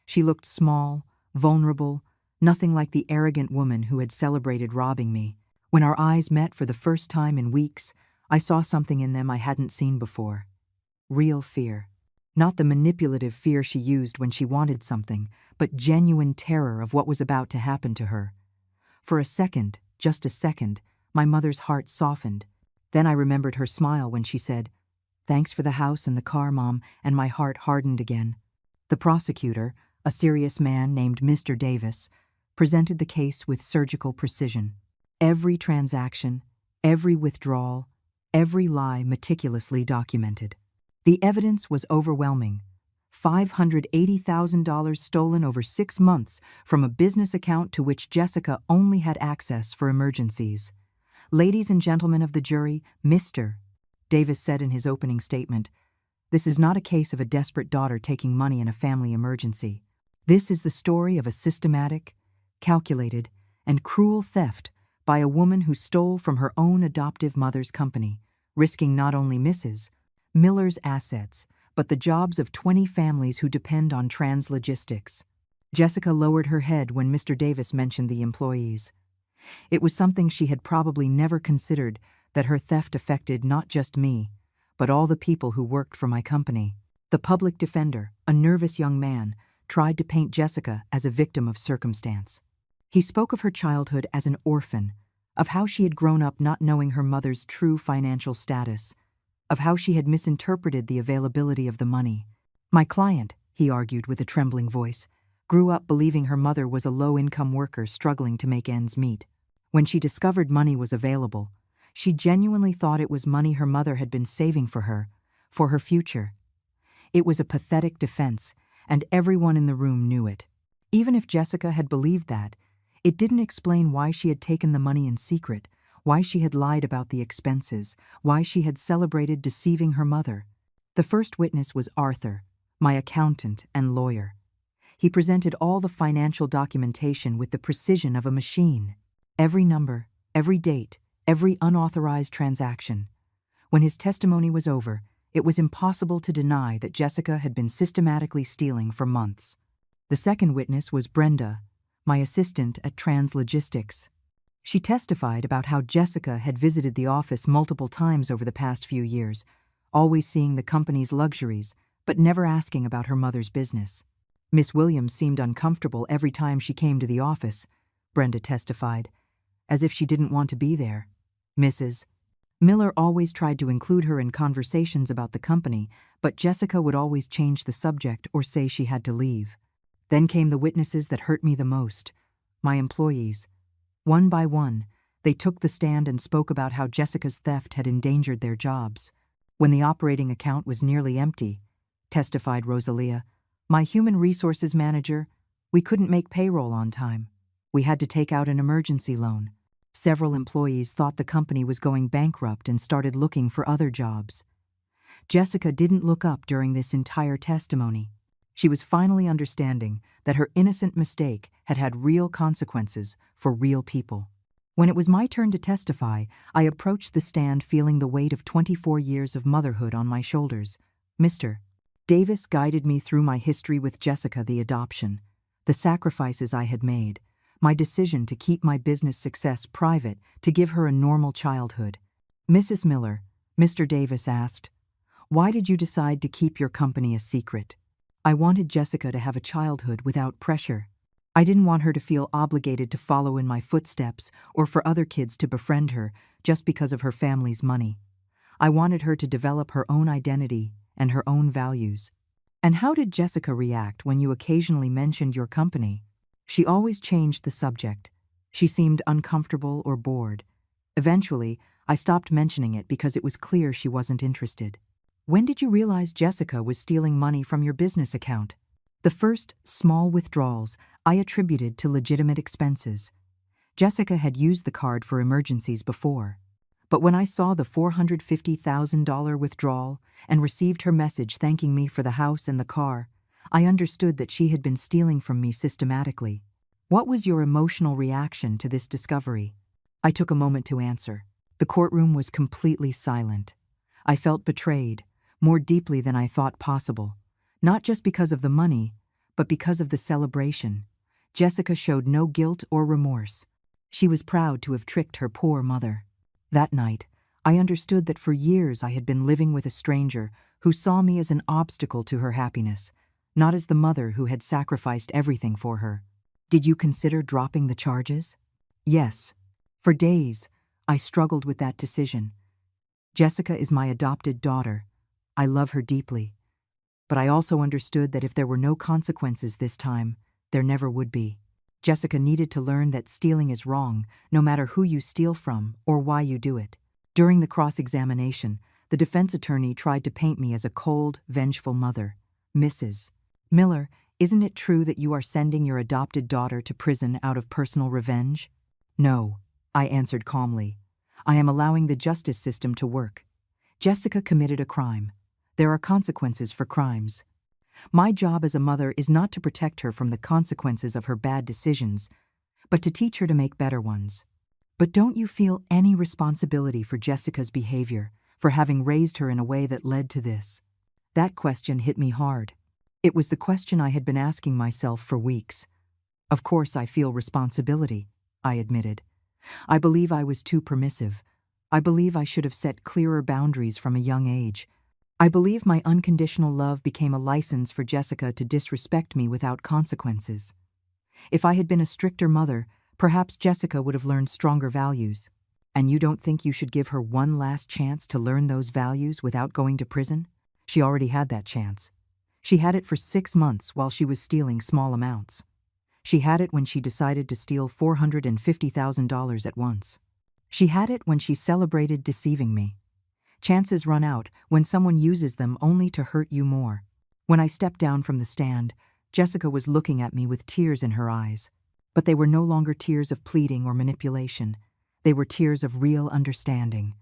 She looked small, vulnerable, nothing like the arrogant woman who had celebrated robbing me. When our eyes met for the first time in weeks, I saw something in them I hadn't seen before. Real fear. Not the manipulative fear she used when she wanted something, but genuine terror of what was about to happen to her. For a second, just a second, my mother's heart softened. Then I remembered her smile when she said, "Thanks for the house and the car, Mom," and my heart hardened again. The prosecutor, a serious man named Mr. Davis, presented the case with surgical precision. Every transaction, every withdrawal, every lie meticulously documented. The evidence was overwhelming. $580,000 stolen over 6 months from a business account to which Jessica only had access for emergencies. Ladies and gentlemen of the jury, Mr. Davis said in his opening statement, "This is not a case of a desperate daughter taking money in a family emergency. This is the story of a systematic, calculated, and cruel theft by a woman who stole from her own adoptive mother's company, risking not only Mrs. Miller's assets, but the jobs of 20 families who depend on translogistics." Jessica lowered her head when Mr. Davis mentioned the employees. It was something she had probably never considered, that her theft affected not just me, but all the people who worked for my company. The public defender, a nervous young man, tried to paint Jessica as a victim of circumstance. He spoke of her childhood as an orphan, of how she had grown up not knowing her mother's true financial status, of how she had misinterpreted the availability of the money. My client, he argued with a trembling voice, grew up believing her mother was a low-income worker struggling to make ends meet. When she discovered money was available, she genuinely thought it was money her mother had been saving for her future. It was a pathetic defense, and everyone in the room knew it. Even if Jessica had believed that, It didn't explain why she had taken the money in secret, why she had lied about the expenses, why she had celebrated deceiving her mother. The first witness was Arthur, my accountant and lawyer. He presented all the financial documentation with the precision of a machine. Every number, every date, every unauthorized transaction. When his testimony was over, it was impossible to deny that Jessica had been systematically stealing for months. The second witness was Brenda, my assistant at Translogistics. She testified about how Jessica had visited the office multiple times over the past few years, always seeing the company's luxuries, but never asking about her mother's business. Miss Williams seemed uncomfortable every time she came to the office, Brenda testified, as if she didn't want to be there. Mrs. Miller always tried to include her in conversations about the company, but Jessica would always change the subject or say she had to leave. Then came the witnesses that hurt me the most, my employees. One by one, they took the stand and spoke about how Jessica's theft had endangered their jobs. When the operating account was nearly empty, testified Rosalia, my human resources manager, we couldn't make payroll on time. We had to take out an emergency loan. Several employees thought the company was going bankrupt and started looking for other jobs. Jessica didn't look up during this entire testimony. She was finally understanding that her innocent mistake had had real consequences for real people. When it was my turn to testify, I approached the stand feeling the weight of 24 years of motherhood on my shoulders. Mr. Davis guided me through my history with Jessica, the adoption, the sacrifices I had made, my decision to keep my business success private to give her a normal childhood. Mrs. Miller, Mr. Davis asked, why did you decide to keep your company a secret? I wanted Jessica to have a childhood without pressure. I didn't want her to feel obligated to follow in my footsteps or for other kids to befriend her just because of her family's money. I wanted her to develop her own identity and her own values. And how did Jessica react when you occasionally mentioned your company? She always changed the subject. She seemed uncomfortable or bored. Eventually, I stopped mentioning it because it was clear she wasn't interested. When did you realize Jessica was stealing money from your business account? The first small withdrawals I attributed to legitimate expenses. Jessica had used the card for emergencies before. But when I saw the $450,000 withdrawal and received her message thanking me for the house and the car, I understood that she had been stealing from me systematically. What was your emotional reaction to this discovery? I took a moment to answer. The courtroom was completely silent. I felt betrayed, more deeply than I thought possible. Not just because of the money, but because of the celebration. Jessica showed no guilt or remorse. She was proud to have tricked her poor mother. That night, I understood that for years I had been living with a stranger who saw me as an obstacle to her happiness, not as the mother who had sacrificed everything for her. Did you consider dropping the charges? Yes. For days, I struggled with that decision. Jessica is my adopted daughter. I love her deeply. But I also understood that if there were no consequences this time, there never would be. Jessica needed to learn that stealing is wrong, no matter who you steal from or why you do it. During the cross-examination, the defense attorney tried to paint me as a cold, vengeful mother. Mrs. Miller, isn't it true that you are sending your adopted daughter to prison out of personal revenge? No, I answered calmly. I am allowing the justice system to work. Jessica committed a crime. There are consequences for crimes. My job as a mother is not to protect her from the consequences of her bad decisions, but to teach her to make better ones. But don't you feel any responsibility for Jessica's behavior, for having raised her in a way that led to this? That question hit me hard. It was the question I had been asking myself for weeks. Of course I feel responsibility, I admitted. I believe I was too permissive. I believe I should have set clearer boundaries from a young age. I believe my unconditional love became a license for Jessica to disrespect me without consequences. If I had been a stricter mother, perhaps Jessica would have learned stronger values. And you don't think you should give her one last chance to learn those values without going to prison? She already had that chance. She had it for 6 months while she was stealing small amounts. She had it when she decided to steal $450,000 at once. She had it when she celebrated deceiving me. Chances run out when someone uses them only to hurt you more. When I stepped down from the stand, Jessica was looking at me with tears in her eyes. But they were no longer tears of pleading or manipulation. They were tears of real understanding.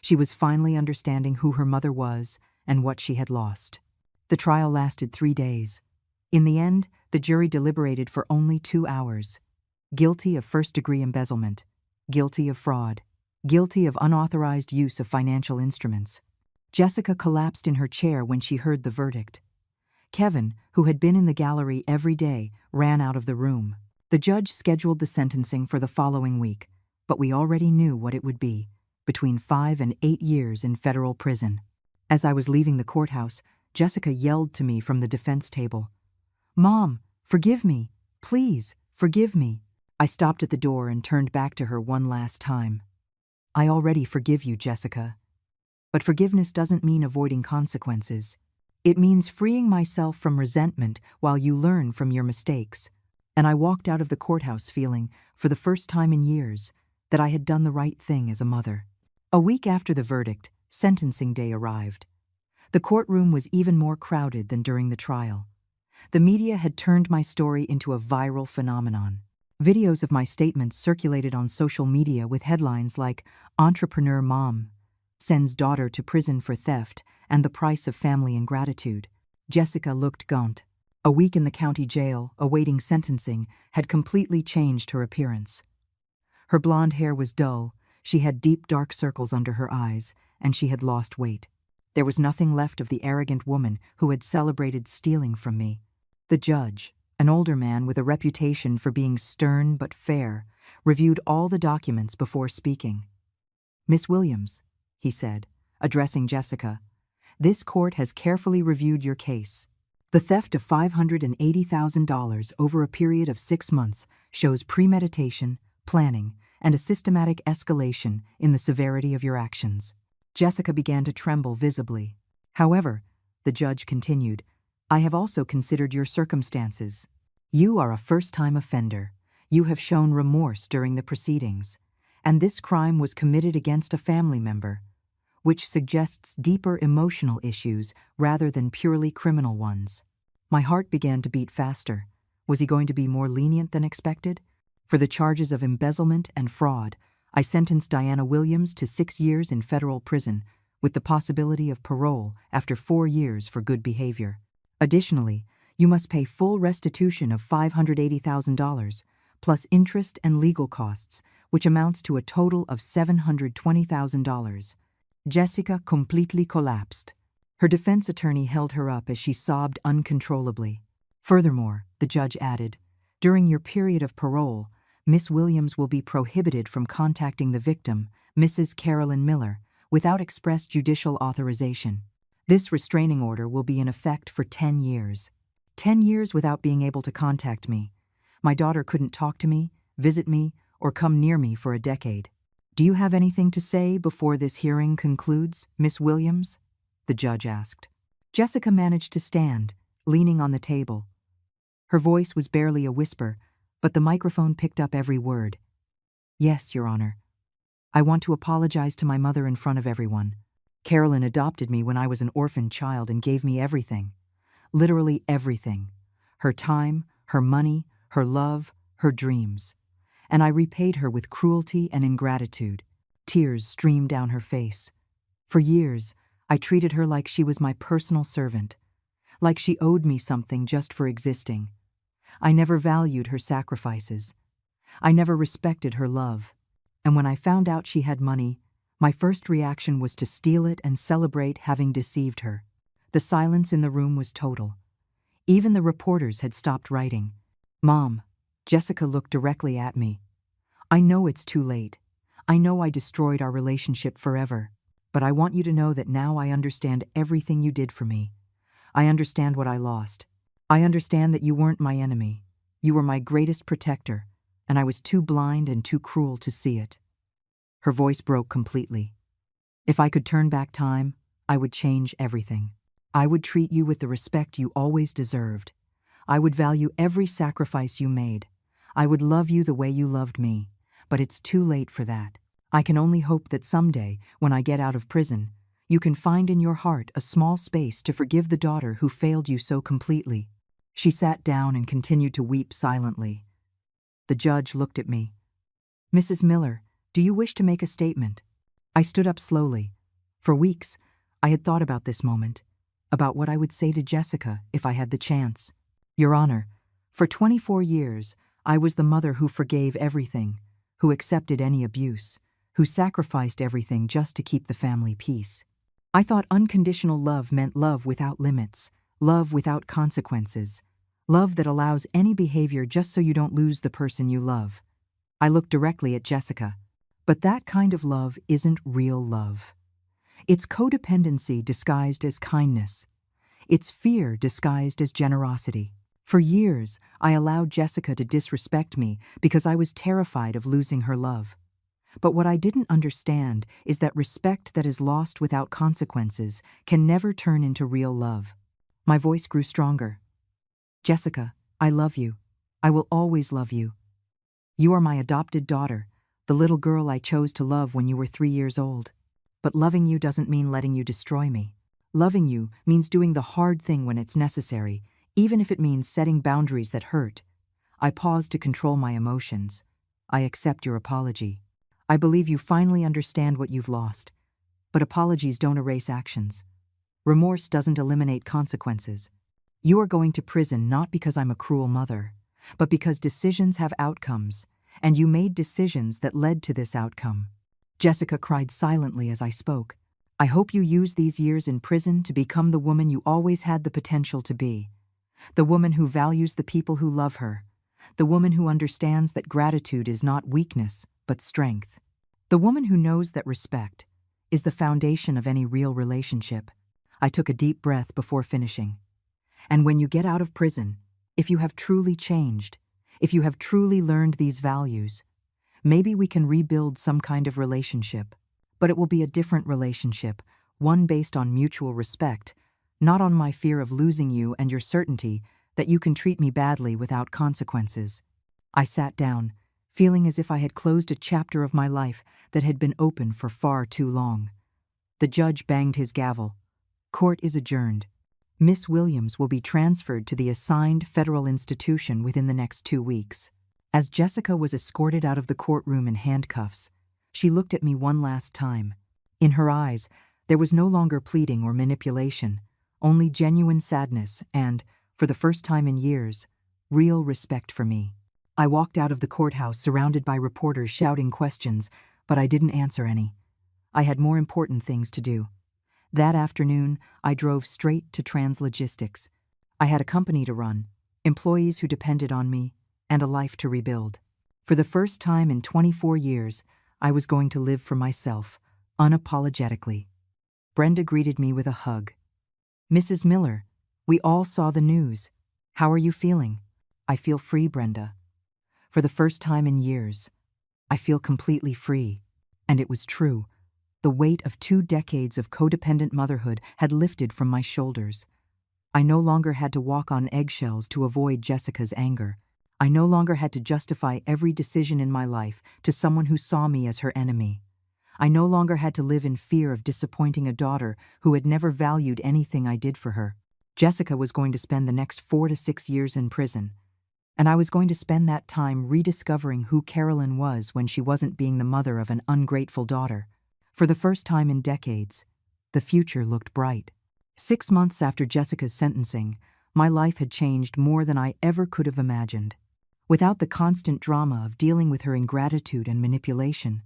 She was finally understanding who her mother was and what she had lost. The trial lasted 3 days. In the end, the jury deliberated for only 2 hours. Guilty of first-degree embezzlement. Guilty of fraud. Guilty of unauthorized use of financial instruments. Jessica collapsed in her chair when she heard the verdict. Kevin, who had been in the gallery every day, ran out of the room. The judge scheduled the sentencing for the following week, but we already knew what it would be, between 5 and 8 years in federal prison. As I was leaving the courthouse, Jessica yelled to me from the defense table, "Mom, forgive me. Please, forgive me." I stopped at the door and turned back to her one last time. "I already forgive you, Jessica. But forgiveness doesn't mean avoiding consequences. It means freeing myself from resentment while you learn from your mistakes." And I walked out of the courthouse feeling, for the first time in years, that I had done the right thing as a mother. A week after the verdict, sentencing day arrived. The courtroom was even more crowded than during the trial. The media had turned my story into a viral phenomenon. Videos of my statements circulated on social media with headlines like "Entrepreneur Mom Sends Daughter to Prison for Theft and the Price of Family Ingratitude." Jessica looked gaunt. A week in the county jail, awaiting sentencing, had completely changed her appearance. Her blonde hair was dull, she had deep dark circles under her eyes, and she had lost weight. There was nothing left of the arrogant woman who had celebrated stealing from me. The judge, an older man with a reputation for being stern but fair, reviewed all the documents before speaking. "Miss Williams," he said, addressing Jessica, "this court has carefully reviewed your case. The theft of $580,000 over a period of 6 months shows premeditation, planning, and a systematic escalation in the severity of your actions." Jessica began to tremble visibly. "However," the judge continued, "I have also considered your circumstances. You are a first-time offender. You have shown remorse during the proceedings. And this crime was committed against a family member, which suggests deeper emotional issues rather than purely criminal ones." My heart began to beat faster. Was he going to be more lenient than expected? For the charges of embezzlement and fraud, I sentenced Diana Williams to 6 years in federal prison, with the possibility of parole after 4 years for good behavior. Additionally, you must pay full restitution of $580,000, plus interest and legal costs, which amounts to a total of $720,000. Jessica completely collapsed. Her defense attorney held her up as she sobbed uncontrollably. Furthermore, the judge added, "During your period of parole, Miss Williams will be prohibited from contacting the victim, Mrs. Carolyn Miller, without express judicial authorization. This restraining order will be in effect for 10 years. 10 years without being able to contact me. My daughter couldn't talk to me, visit me, or come near me for a decade. Do you have anything to say before this hearing concludes, Miss Williams?" the judge asked. Jessica managed to stand, leaning on the table. Her voice was barely a whisper, but the microphone picked up every word. "Yes, Your Honor. I want to apologize to my mother in front of everyone. Carolyn adopted me when I was an orphan child and gave me everything. Literally everything. Her time, her money, her love, her dreams. And I repaid her with cruelty and ingratitude." Tears streamed down her face. "For years, I treated her like she was my personal servant, like she owed me something just for existing. I never valued her sacrifices. I never respected her love. And when I found out she had money, my first reaction was to steal it and celebrate having deceived her." The silence in the room was total. Even the reporters had stopped writing. "Mom," Jessica looked directly at me, "I know it's too late. I know I destroyed our relationship forever. But I want you to know that now I understand everything you did for me. I understand what I lost. I understand that you weren't my enemy. You were my greatest protector, and I was too blind and too cruel to see it." Her voice broke completely. "If I could turn back time, I would change everything. I would treat you with the respect you always deserved. I would value every sacrifice you made. I would love you the way you loved me, but it's too late for that. I can only hope that someday, when I get out of prison, you can find in your heart a small space to forgive the daughter who failed you so completely." She sat down and continued to weep silently. The judge looked at me. Mrs. Miller, do you wish to make a statement? I stood up slowly. For weeks, I had thought about this moment, about what I would say to Jessica if I had the chance. Your Honor, for 24 years, I was the mother who forgave everything, who accepted any abuse, who sacrificed everything just to keep the family peace. I thought unconditional love meant love without limits, love without consequences, love that allows any behavior just so you don't lose the person you love. I looked directly at Jessica. But that kind of love isn't real love. It's codependency disguised as kindness. It's fear disguised as generosity. For years, I allowed Jessica to disrespect me because I was terrified of losing her love. But what I didn't understand is that respect that is lost without consequences can never turn into real love. My voice grew stronger. Jessica, I love you. I will always love you. You are my adopted daughter, the little girl I chose to love when you were 3 years old. But loving you doesn't mean letting you destroy me. Loving you means doing the hard thing when it's necessary, even if it means setting boundaries that hurt. I paused to control my emotions. I accept your apology. I believe you finally understand what you've lost. But apologies don't erase actions. Remorse doesn't eliminate consequences. You are going to prison not because I'm a cruel mother, but because decisions have outcomes, and you made decisions that led to this outcome. Jessica cried silently as I spoke. I hope you use these years in prison to become the woman you always had the potential to be. The woman who values the people who love her. The woman who understands that gratitude is not weakness, but strength. The woman who knows that respect is the foundation of any real relationship. I took a deep breath before finishing. And when you get out of prison, if you have truly changed, if you have truly learned these values, maybe we can rebuild some kind of relationship. But it will be a different relationship, one based on mutual respect, not on my fear of losing you and your certainty that you can treat me badly without consequences. I sat down, feeling as if I had closed a chapter of my life that had been open for far too long. The judge banged his gavel. Court is adjourned. Miss Williams will be transferred to the assigned federal institution within the next 2 weeks. As Jessica was escorted out of the courtroom in handcuffs, she looked at me one last time. In her eyes, there was no longer pleading or manipulation, only genuine sadness and, for the first time in years, real respect for me. I walked out of the courthouse surrounded by reporters shouting questions, but I didn't answer any. I had more important things to do. That afternoon, I drove straight to Translogistics. I had a company to run, employees who depended on me, and a life to rebuild. For the first time in 24 years, I was going to live for myself, unapologetically. Brenda greeted me with a hug. Mrs. Miller, we all saw the news. How are you feeling? I feel free, Brenda. For the first time in years, I feel completely free. And it was true. The weight of 2 decades of codependent motherhood had lifted from my shoulders. I no longer had to walk on eggshells to avoid Jessica's anger. I no longer had to justify every decision in my life to someone who saw me as her enemy. I no longer had to live in fear of disappointing a daughter who had never valued anything I did for her. Jessica was going to spend the next 4 to 6 years in prison, and I was going to spend that time rediscovering who Carolyn was when she wasn't being the mother of an ungrateful daughter. For the first time in decades, the future looked bright. 6 months after Jessica's sentencing, my life had changed more than I ever could have imagined. Without the constant drama of dealing with her ingratitude and manipulation,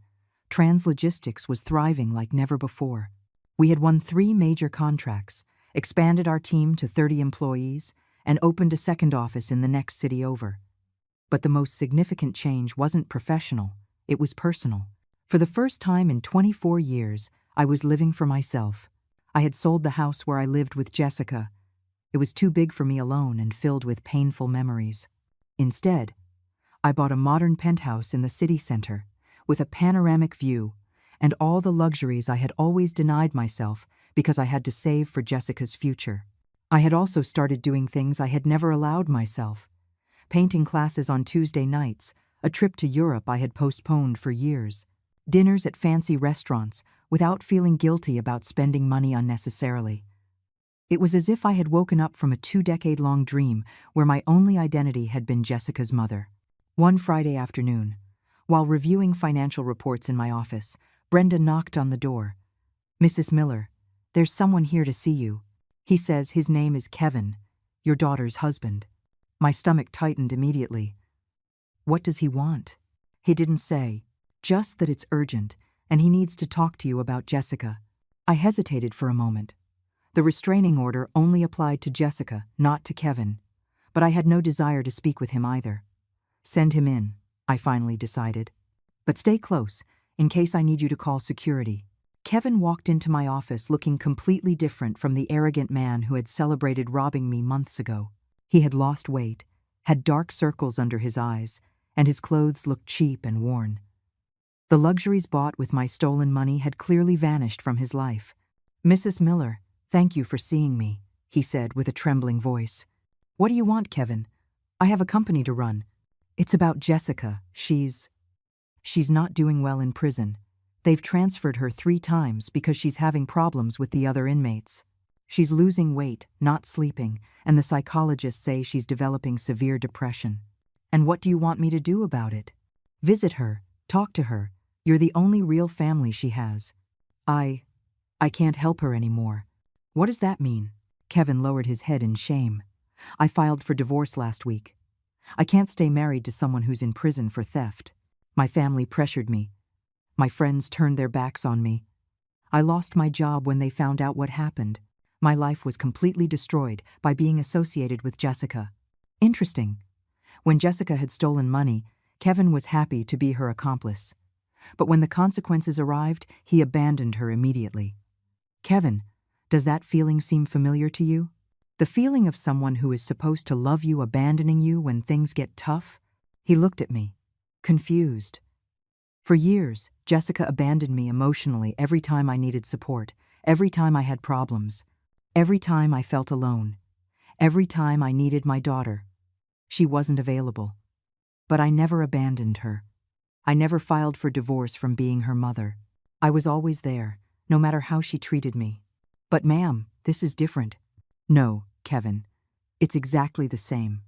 Translogistics was thriving like never before. We had won 3 major contracts, expanded our team to 30 employees, and opened a second office in the next city over. But the most significant change wasn't professional, it was personal. For the first time in 24 years, I was living for myself. I had sold the house where I lived with Jessica. It was too big for me alone and filled with painful memories. Instead, I bought a modern penthouse in the city center, with a panoramic view, and all the luxuries I had always denied myself because I had to save for Jessica's future. I had also started doing things I had never allowed myself. Painting classes on Tuesday nights, a trip to Europe I had postponed for years. Dinners at fancy restaurants without feeling guilty about spending money unnecessarily. It was as if I had woken up from a 2-decade-long dream where my only identity had been Jessica's mother. One Friday afternoon, while reviewing financial reports in my office, Brenda knocked on the door. "Mrs. Miller, there's someone here to see you. He says his name is Kevin, your daughter's husband." My stomach tightened immediately. "What does he want?" "He didn't say, just that it's urgent, and he needs to talk to you about Jessica." I hesitated for a moment. The restraining order only applied to Jessica, not to Kevin, but I had no desire to speak with him either. "Send him in," I finally decided. "But stay close, in case I need you to call security." Kevin walked into my office looking completely different from the arrogant man who had celebrated robbing me months ago. He had lost weight, had dark circles under his eyes, and his clothes looked cheap and worn. The luxuries bought with my stolen money had clearly vanished from his life. "Mrs. Miller, thank you for seeing me," he said with a trembling voice. "What do you want, Kevin? I have a company to run. It's about Jessica. She's not doing well in prison. They've transferred her 3 times because she's having problems with the other inmates. She's losing weight, not sleeping, and the psychologists say she's developing severe depression. And what do you want me to do about it?" "Visit her, talk to her. You're the only real family she has." I can't help her anymore." "What does that mean?" Kevin lowered his head in shame. "I filed for divorce last week. I can't stay married to someone who's in prison for theft. My family pressured me. My friends turned their backs on me. I lost my job when they found out what happened. My life was completely destroyed by being associated with Jessica." Interesting. When Jessica had stolen money, Kevin was happy to be her accomplice. But when the consequences arrived, he abandoned her immediately. "Kevin, does that feeling seem familiar to you? The feeling of someone who is supposed to love you abandoning you when things get tough?" He looked at me, confused. "For years, Jessica abandoned me emotionally every time I needed support, every time I had problems, every time I felt alone, every time I needed my daughter. She wasn't available. But I never abandoned her. I never filed for divorce from being her mother. I was always there, no matter how she treated me." "But ma'am, this is different." "No, Kevin. It's exactly the same.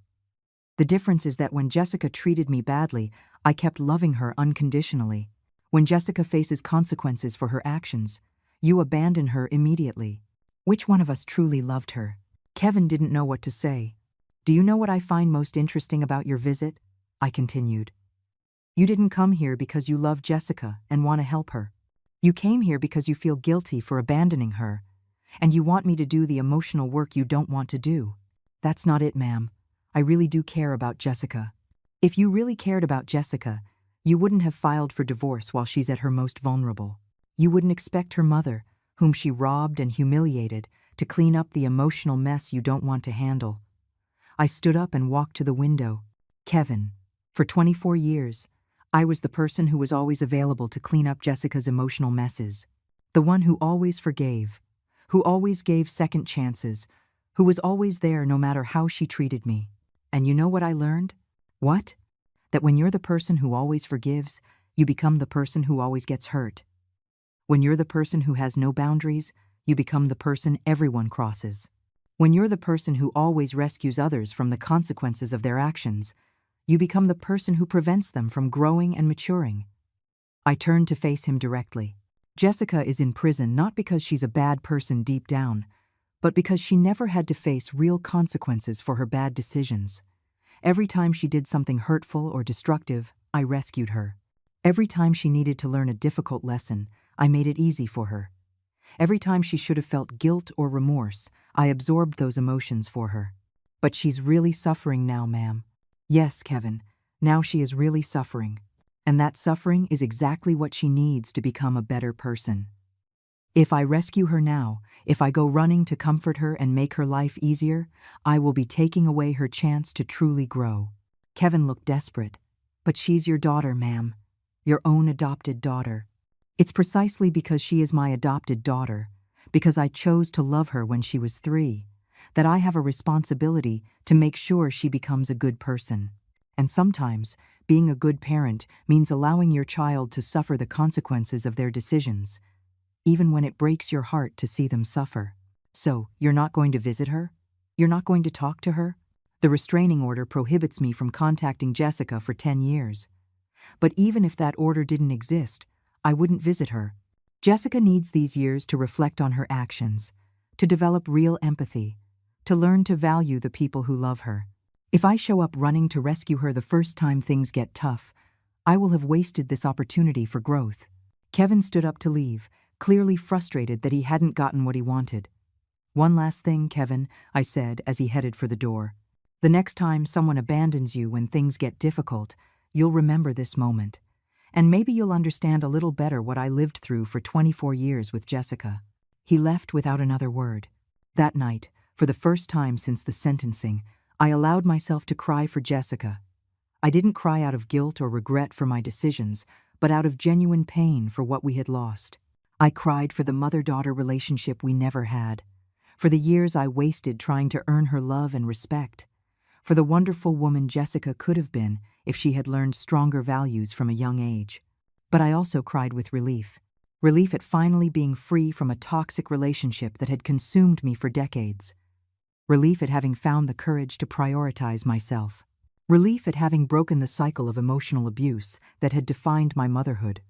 The difference is that when Jessica treated me badly, I kept loving her unconditionally. When Jessica faces consequences for her actions, you abandon her immediately. Which one of us truly loved her?" Kevin didn't know what to say. "Do you know what I find most interesting about your visit?" I continued. "You didn't come here because you love Jessica and want to help her. You came here because you feel guilty for abandoning her, and you want me to do the emotional work you don't want to do. That's not it, ma'am. I really do care about Jessica. If you really cared about Jessica, you wouldn't have filed for divorce while she's at her most vulnerable. You wouldn't expect her mother, whom she robbed and humiliated, to clean up the emotional mess you don't want to handle." I stood up and walked to the window. "Kevin, for 24 years, I was the person who was always available to clean up Jessica's emotional messes. The one who always forgave, who always gave second chances, who was always there no matter how she treated me. And you know what I learned?" "What?" "That when you're the person who always forgives, you become the person who always gets hurt. When you're the person who has no boundaries, you become the person everyone crosses. When you're the person who always rescues others from the consequences of their actions, you become the person who prevents them from growing and maturing." I turned to face him directly. "Jessica is in prison not because she's a bad person deep down, but because she never had to face real consequences for her bad decisions. Every time she did something hurtful or destructive, I rescued her. Every time she needed to learn a difficult lesson, I made it easy for her. Every time she should have felt guilt or remorse, I absorbed those emotions for her. But she's really suffering now, ma'am." "Yes, Kevin, now she is really suffering. And that suffering is exactly what she needs to become a better person. If I rescue her now, if I go running to comfort her and make her life easier, I will be taking away her chance to truly grow." Kevin looked desperate. "But she's your daughter, ma'am. Your own adopted daughter. It's precisely because she is my adopted daughter, because I chose to love her when she was 3, that I have a responsibility to make sure she becomes a good person. And sometimes, being a good parent means allowing your child to suffer the consequences of their decisions, even when it breaks your heart to see them suffer." "So, you're not going to visit her? You're not going to talk to her?" The restraining order prohibits me from contacting Jessica for 10 years. But even if that order didn't exist, I wouldn't visit her. Jessica needs these years to reflect on her actions, to develop real empathy, to learn to value the people who love her. If I show up running to rescue her the first time things get tough, I will have wasted this opportunity for growth. Kevin stood up to leave, clearly frustrated that he hadn't gotten what he wanted. "One last thing, Kevin," I said as he headed for the door. "The next time someone abandons you when things get difficult, you'll remember this moment. And maybe you'll understand a little better what I lived through for 24 years with Jessica." He left without another word. That night, for the first time since the sentencing, I allowed myself to cry for Jessica. I didn't cry out of guilt or regret for my decisions, but out of genuine pain for what we had lost. I cried for the mother-daughter relationship we never had, for the years I wasted trying to earn her love and respect, for the wonderful woman Jessica could have been if she had learned stronger values from a young age. But I also cried with relief. Relief at finally being free from a toxic relationship that had consumed me for decades. Relief at having found the courage to prioritize myself. Relief at having broken the cycle of emotional abuse that had defined my motherhood.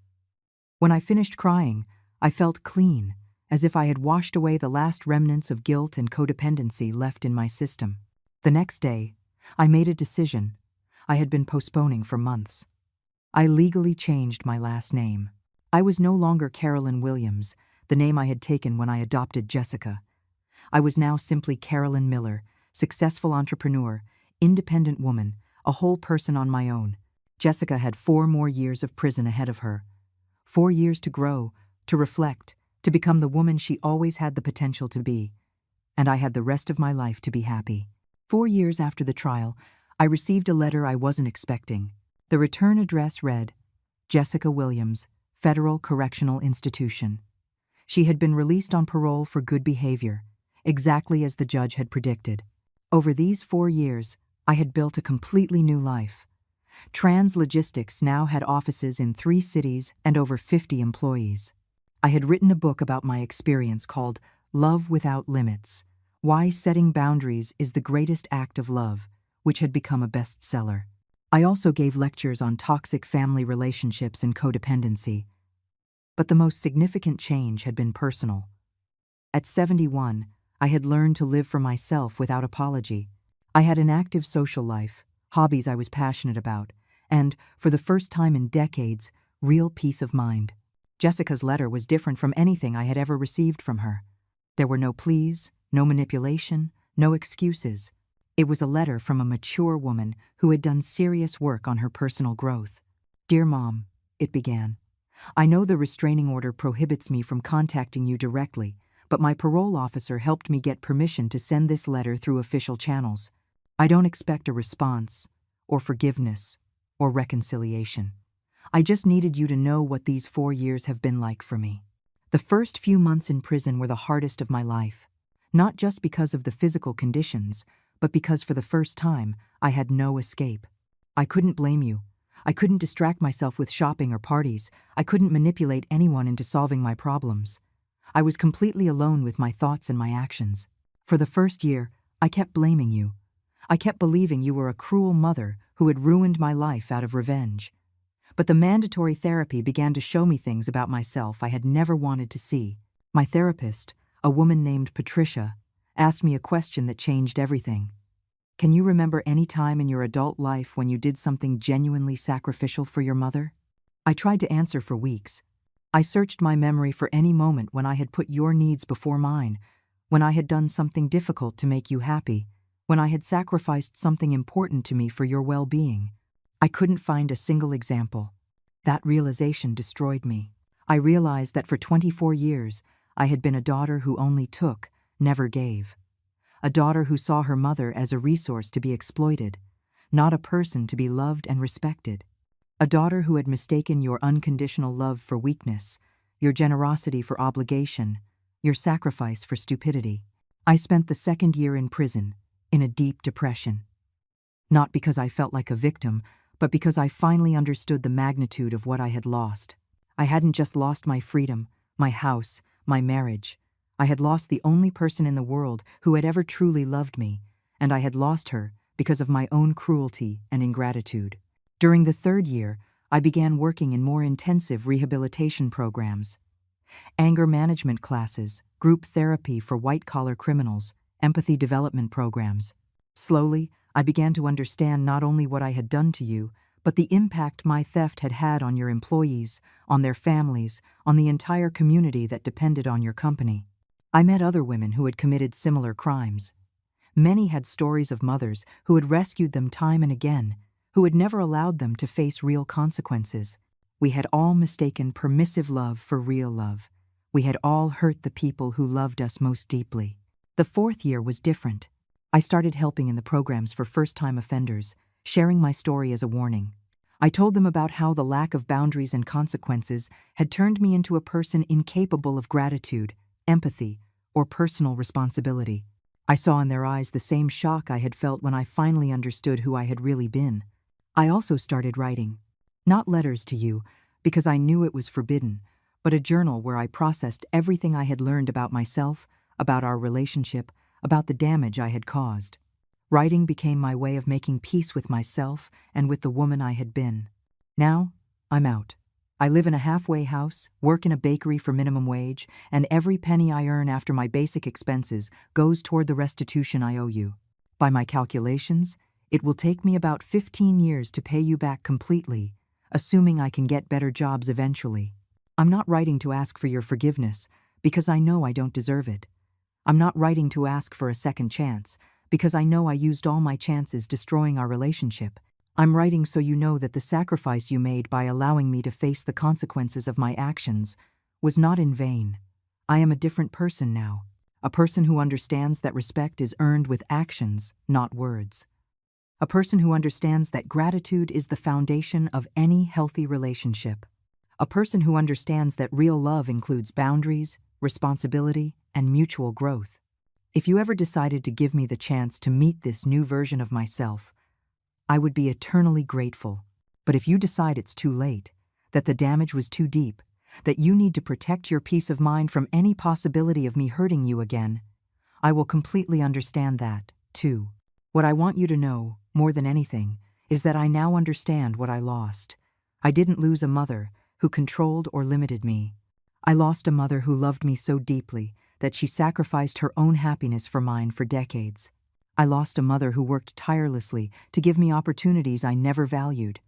When I finished crying, I felt clean, as if I had washed away the last remnants of guilt and codependency left in my system. The next day, I made a decision I had been postponing for months. I legally changed my last name. I was no longer Carolyn Williams, the name I had taken when I adopted Jessica. I was now simply Carolyn Miller, successful entrepreneur, independent woman, a whole person on my own. Jessica had 4 more years of prison ahead of her. 4 years to grow, to reflect, to become the woman she always had the potential to be. And I had the rest of my life to be happy. 4 years after the trial, I received a letter I wasn't expecting. The return address read, Jessica Williams, Federal Correctional Institution. She had been released on parole for good behavior, exactly as the judge had predicted. Over these 4 years, I had built a completely new life. Trans Logistics now had offices in 3 cities and over 50 employees. I had written a book about my experience called Love Without Limits, Why Setting Boundaries is the Greatest Act of Love, which had become a bestseller. I also gave lectures on toxic family relationships and codependency. But the most significant change had been personal. At 71, I had learned to live for myself without apology. I had an active social life, hobbies I was passionate about, and, for the first time in decades, real peace of mind. Jessica's letter was different from anything I had ever received from her. There were no pleas, no manipulation, no excuses. It was a letter from a mature woman who had done serious work on her personal growth. "Dear Mom," it began, "I know the restraining order prohibits me from contacting you directly, but my parole officer helped me get permission to send this letter through official channels. I don't expect a response, or forgiveness, or reconciliation. I just needed you to know what these 4 years have been like for me. The first few months in prison were the hardest of my life, not just because of the physical conditions, but because for the first time, I had no escape. I couldn't blame you. I couldn't distract myself with shopping or parties. I couldn't manipulate anyone into solving my problems. I was completely alone with my thoughts and my actions. For the first year, I kept blaming you. I kept believing you were a cruel mother who had ruined my life out of revenge. But the mandatory therapy began to show me things about myself I had never wanted to see. My therapist, a woman named Patricia, asked me a question that changed everything. Can you remember any time in your adult life when you did something genuinely sacrificial for your mother? I tried to answer for weeks. I searched my memory for any moment when I had put your needs before mine, when I had done something difficult to make you happy, when I had sacrificed something important to me for your well-being. I couldn't find a single example. That realization destroyed me. I realized that for 24 years, I had been a daughter who only took, never gave. A daughter who saw her mother as a resource to be exploited, not a person to be loved and respected. A daughter who had mistaken your unconditional love for weakness, your generosity for obligation, your sacrifice for stupidity. I spent the second year in prison, in a deep depression. Not because I felt like a victim, but because I finally understood the magnitude of what I had lost. I hadn't just lost my freedom, my house, my marriage. I had lost the only person in the world who had ever truly loved me, and I had lost her because of my own cruelty and ingratitude. During the third year, I began working in more intensive rehabilitation programs. Anger management classes, group therapy for white-collar criminals, empathy development programs. Slowly, I began to understand not only what I had done to you, but the impact my theft had had on your employees, on their families, on the entire community that depended on your company. I met other women who had committed similar crimes. Many had stories of mothers who had rescued them time and again, who had never allowed them to face real consequences. We had all mistaken permissive love for real love. We had all hurt the people who loved us most deeply. The fourth year was different. I started helping in the programs for first-time offenders, sharing my story as a warning. I told them about how the lack of boundaries and consequences had turned me into a person incapable of gratitude, empathy, or personal responsibility. I saw in their eyes the same shock I had felt when I finally understood who I had really been. I also started writing. Not letters to you, because I knew it was forbidden, but a journal where I processed everything I had learned about myself, about our relationship, about the damage I had caused. Writing became my way of making peace with myself and with the woman I had been. Now, I'm out. I live in a halfway house, work in a bakery for minimum wage, and every penny I earn after my basic expenses goes toward the restitution I owe you. By my calculations, it will take me about 15 years to pay you back completely, assuming I can get better jobs eventually. I'm not writing to ask for your forgiveness, because I know I don't deserve it. I'm not writing to ask for a second chance, because I know I used all my chances destroying our relationship. I'm writing so you know that the sacrifice you made by allowing me to face the consequences of my actions was not in vain. I am a different person now, a person who understands that respect is earned with actions, not words. A person who understands that gratitude is the foundation of any healthy relationship. A person who understands that real love includes boundaries, responsibility, and mutual growth. If you ever decided to give me the chance to meet this new version of myself, I would be eternally grateful. But if you decide it's too late, that the damage was too deep, that you need to protect your peace of mind from any possibility of me hurting you again, I will completely understand that, too. What I want you to know, more than anything, is that I now understand what I lost. I didn't lose a mother who controlled or limited me. I lost a mother who loved me so deeply that she sacrificed her own happiness for mine for decades. I lost a mother who worked tirelessly to give me opportunities I never valued.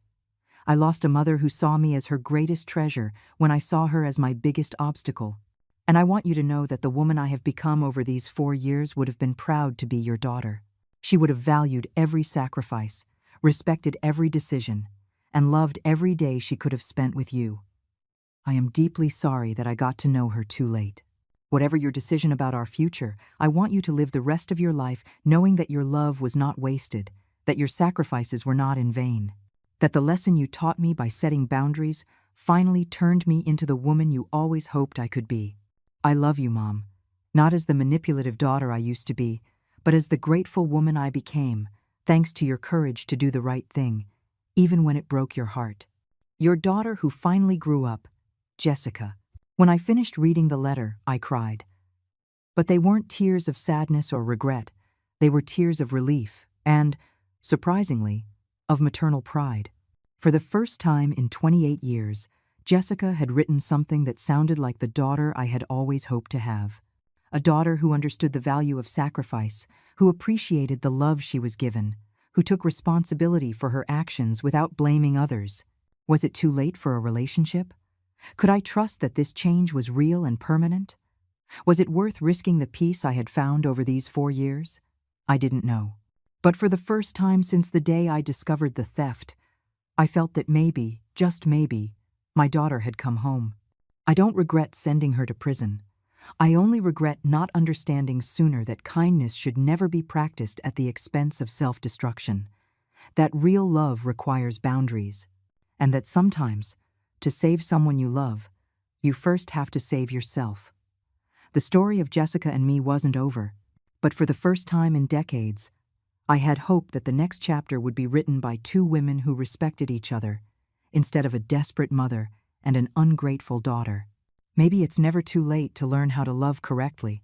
I lost a mother who saw me as her greatest treasure when I saw her as my biggest obstacle. And I want you to know that the woman I have become over these 4 years would have been proud to be your daughter. She would have valued every sacrifice, respected every decision, and loved every day she could have spent with you. I am deeply sorry that I got to know her too late. Whatever your decision about our future, I want you to live the rest of your life knowing that your love was not wasted, that your sacrifices were not in vain, that the lesson you taught me by setting boundaries finally turned me into the woman you always hoped I could be. I love you, Mom, not as the manipulative daughter I used to be, but as the grateful woman I became, thanks to your courage to do the right thing, even when it broke your heart. Your daughter who finally grew up, Jessica. When I finished reading the letter, I cried. But they weren't tears of sadness or regret. They were tears of relief and, surprisingly, of maternal pride. For the first time in 28 years, Jessica had written something that sounded like the daughter I had always hoped to have. A daughter who understood the value of sacrifice, who appreciated the love she was given, who took responsibility for her actions without blaming others. Was it too late for a relationship? Could I trust that this change was real and permanent? Was it worth risking the peace I had found over these 4 years? I didn't know. But for the first time since the day I discovered the theft, I felt that maybe, just maybe, my daughter had come home. I don't regret sending her to prison. I only regret not understanding sooner that kindness should never be practiced at the expense of self-destruction, that real love requires boundaries, and that sometimes, to save someone you love, you first have to save yourself. The story of Jessica and me wasn't over, but for the first time in decades, I had hoped that the next chapter would be written by 2 women who respected each other, instead of a desperate mother and an ungrateful daughter. Maybe it's never too late to learn how to love correctly.